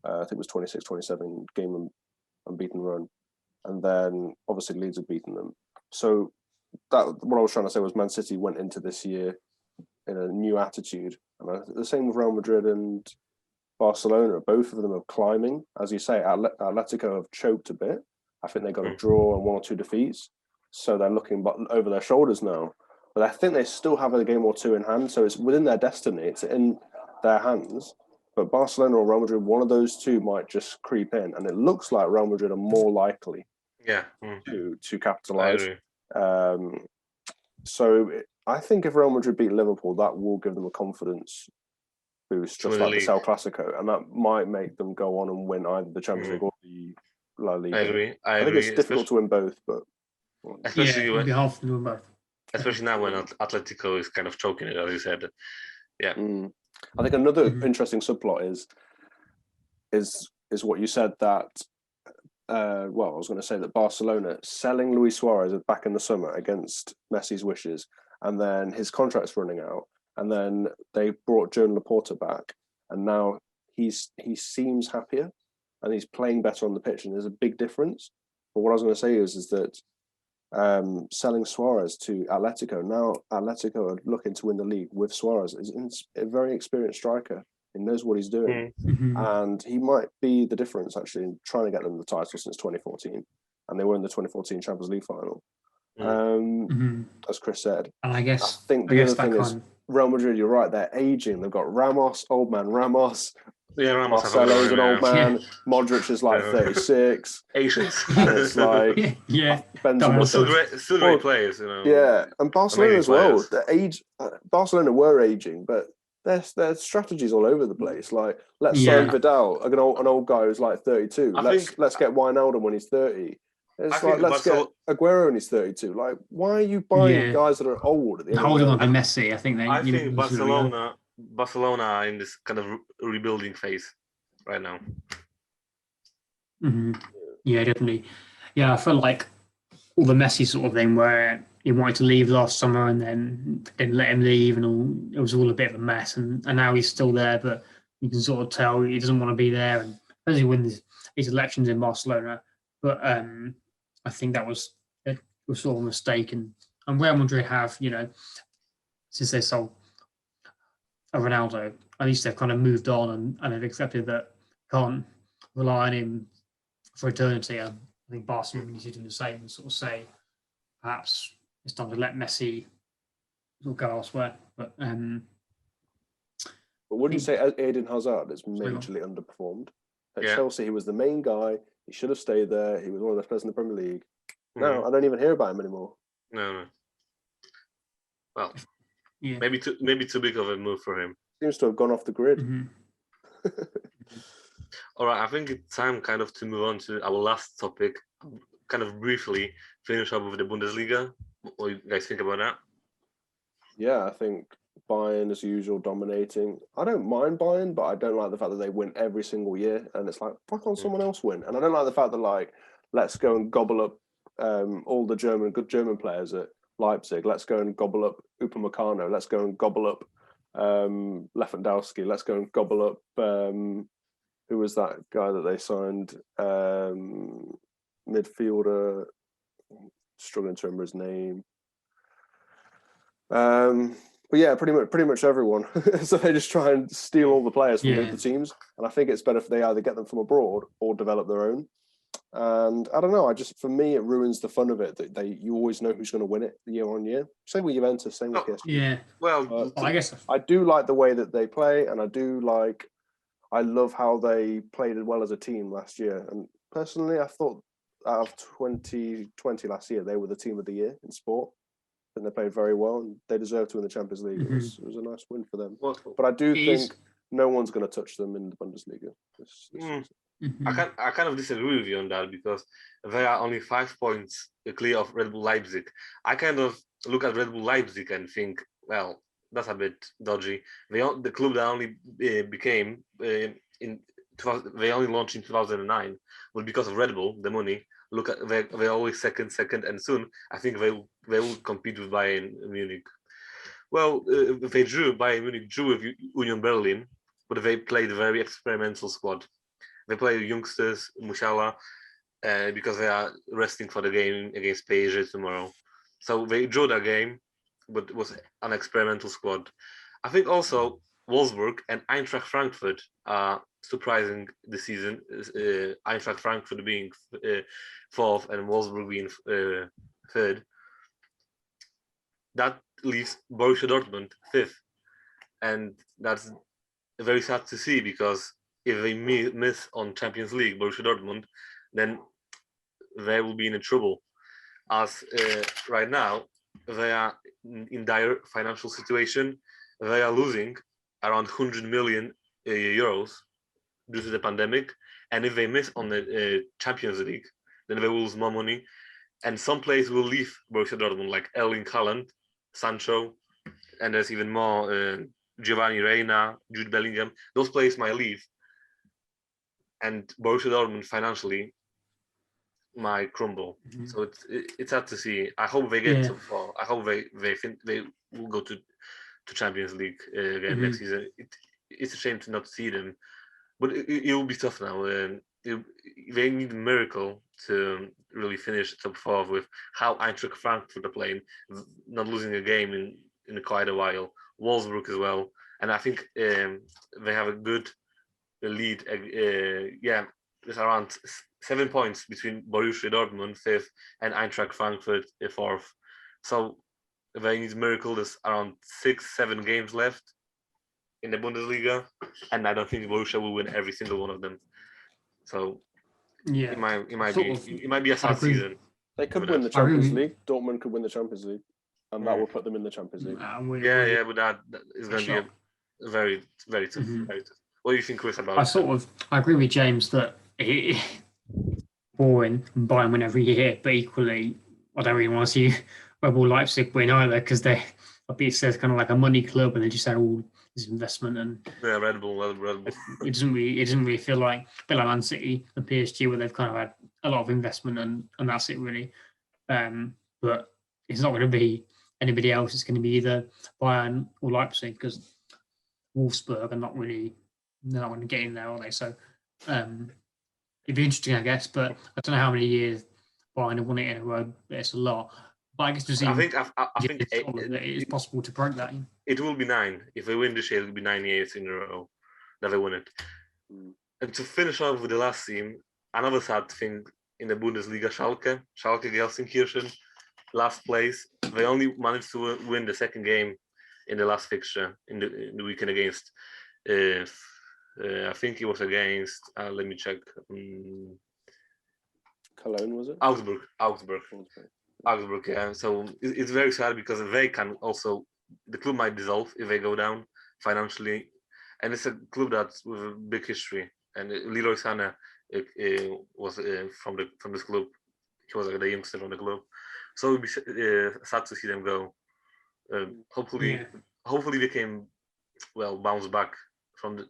I think it was 26-27 game unbeaten run, and then obviously Leeds have beaten them. So that what I was trying to say was Man City went into this year in a new attitude, and the same with Real Madrid and Barcelona. Both of them are climbing, as you say. Atletico have choked a bit. I think they got a draw and 1 or 2 defeats, so they're looking over their shoulders now. But I think they still have a game or two in hand, so it's within their destiny. It's in their hands. But Barcelona or Real Madrid, one of those two might just creep in, and it looks like Real Madrid are more likely to capitalise. So I think if Real Madrid beat Liverpool, that will give them a confidence boost, just like the El Clasico, and that might make them go on and win either the Champions League or the La Liga. I think it's difficult to win both, but especially on behalf of them both. Especially now when Atletico is kind of choking it, as you said. Yeah. I think another interesting subplot is what you said that. I was going to say that Barcelona selling Luis Suarez back in the summer against Messi's wishes, and then his contract's running out, and then they brought Joan Laporta back, and now he seems happier, and he's playing better on the pitch, and there's a big difference. But what I was going to say is that selling Suarez to Atletico, now Atletico are looking to win the league with Suarez. Is a very experienced striker. He knows what he's doing, and he might be the difference actually in trying to get them the title since 2014, and they were in the 2014 Champions League final. As Chris said, and I the other thing is Real Madrid. You're right; they're aging. They've got Ramos, old man Ramos. Yeah, Ramos. Marcelo's an old man. Yeah. Modric is like 36. Asians. It's like Benzema. Still great players, you know. Yeah, and Barcelona as well. Barcelona were aging, but their strategies all over the place. Like let's sign Vidal, an old guy who's like 32. Let's get Wijnaldum when he's 30. It's like let's get Aguero when he's 32. Like why are you buying guys that are old? At the holding on to Messi, I think I think Barcelona are in this kind of rebuilding phase right now. Yeah, definitely. Yeah, I felt like all the Messi sort of thing where he wanted to leave last summer and then didn't let him leave, and it was all a bit of a mess. And now he's still there, but you can sort of tell he doesn't want to be there, and as he wins his elections in Barcelona. But I think that was sort of a mistake, and Real Madrid have, since they sold Ronaldo, at least they've kind of moved on and have accepted that can't rely on him for eternity. I think Barcelona needs to do the same and sort of say, perhaps it's time to let Messi go elsewhere. But what do you say? Eden Hazard is majorly underperformed. At Chelsea, he was the main guy. He should have stayed there. He was one of the best players in the Premier League. No, I don't even hear about him anymore. No. Well, maybe too big of a move for him. Seems to have gone off the grid. All right, I think it's time kind of to move on to our last topic. Kind of briefly finish up with the Bundesliga. What do you guys think about that? Yeah, I think Bayern as usual dominating. I don't mind Bayern, but I don't like the fact that they win every single year, and it's like, why can't someone else win? And I don't like the fact that let's go and gobble up all the good German players at Leipzig. Let's go and gobble up Upamecano. Let's go and gobble up Lewandowski. Let's go and gobble up who was that guy that they signed? Midfielder, struggling to remember his name. But yeah, pretty much everyone. So they just try and steal all the players from the teams, and I think it's better if they either get them from abroad or develop their own. And I don't know. For me, it ruins the fun of it that you always know who's going to win it year on year. Same with Juventus, same with PSG. Yeah. Well, I guess I do like the way that they play, and I love how they played well as a team last year. And personally, I thought out of 2020 last year, they were the team of the year in sport. And they played very well, and they deserve to win the Champions League. It was a nice win for them. But I do think no one's going to touch them in the Bundesliga. I kind of disagree with you on that, because they are only 5 points clear of Red Bull Leipzig. I kind of look at Red Bull Leipzig and think, well, that's a bit dodgy. The club that only became they only launched in 2009 was because of Red Bull, the money. Look at they're always second, and soon I think they will compete with Bayern Munich. Well, Bayern Munich drew with Union Berlin, but they played a very experimental squad. They play youngsters, Musiala, because they are resting for the game against PSG tomorrow. So they drew that game, but it was an experimental squad. I think also Wolfsburg and Eintracht Frankfurt are surprising this season. Eintracht Frankfurt being fourth and Wolfsburg being third. That leaves Borussia Dortmund fifth. And that's very sad to see, because if they miss on Champions League, Borussia Dortmund, then they will be in trouble. As right now, they are in dire financial situation. They are losing around 100 million euros due to the pandemic. And if they miss on the Champions League, then they will lose more money. And some players will leave Borussia Dortmund, like Erling Haaland, Sancho, and there's even more Giovanni Reina, Jude Bellingham. Those players might leave. And Borussia Dortmund financially might crumble. So it's hard to see. I hope they get so far. I hope they will go to Champions League again next season. It's a shame to not see them, but it will be tough now. They need a miracle to really finish top four with how Eintracht Frankfurt are playing, not losing a game in quite a while. Wolfsburg as well, and I think they have a good lead. There's around 7 points between Borussia Dortmund fifth and Eintracht Frankfurt fourth. So they need a miracle. There's around 6-7 games left in the Bundesliga, and I don't think Borussia will win every single one of them. So it might be a sad season. They could win the Champions League. Dortmund could win the Champions League, and that will put them in the Champions League. But that is going to be a very, very tough. Very tough. What do you think, Chris, about it? I agree with James that boring and Bayern win every year, but equally, I don't really want to see Red Bull Leipzig win either, because they're kind of like a money club, and they just had all this investment and Red Bull. It doesn't really feel like a bit like Man City and PSG, where they've kind of had a lot of investment and that's it really. But it's not going to be anybody else. It's going to be either Bayern or Leipzig, because Wolfsburg are not going to get in there, are they? So it'd be interesting, I guess. But I don't know how many years Bayern have won it in a row. But it's a lot. But I guess I think it's possible to break that. It will be 9. If they win this year, it will be 9 years in a row that they win it. And to finish off with the last team, another sad thing in the Bundesliga, Schalke Gelsenkirchen, last place. They only managed to win the second game in the last fixture in the weekend against. I think it was against. Let me check. Cologne, was it? Augsburg, yeah. So it's very sad, because they can also, the club might dissolve if they go down financially, and it's a club that's with a big history. And Leroy Sané was from this club. He was like the youngster from the club. So it would be sad to see them go. Hopefully they can bounce back from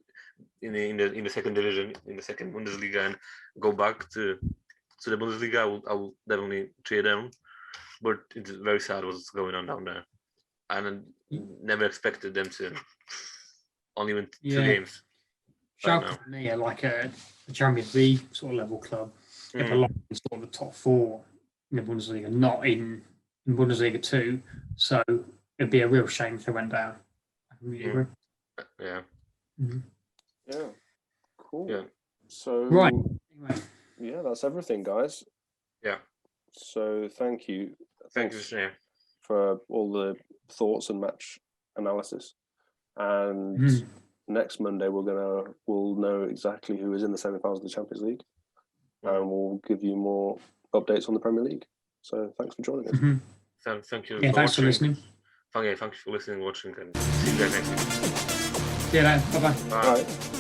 in the second division, in the second Bundesliga, and go back to the Bundesliga. I will definitely cheer them. But it's very sad what's going on down there. And I never expected them to only win 2 games. Schalke, like a Champions League sort of level club. They belong in sort of the top 4 in the Bundesliga, not in Bundesliga 2. So it'd be a real shame if they went down. I really agree. Yeah. Mhm. Yeah. Cool. Yeah. So Right. Anyway, yeah, that's everything, guys. Yeah. So thank you. Thank Thanks you. Yeah. for all the thoughts and match analysis. And Mhm. next Monday we'll know exactly who is in the semi-finals of the Champions League, and we'll give you more updates on the Premier League. So thanks for joining us. Mhm. Thank you Yeah, for thanks for watching. listening. Thank you for listening, watching, and see you guys next week. See you later. Bye-bye. Bye. All right.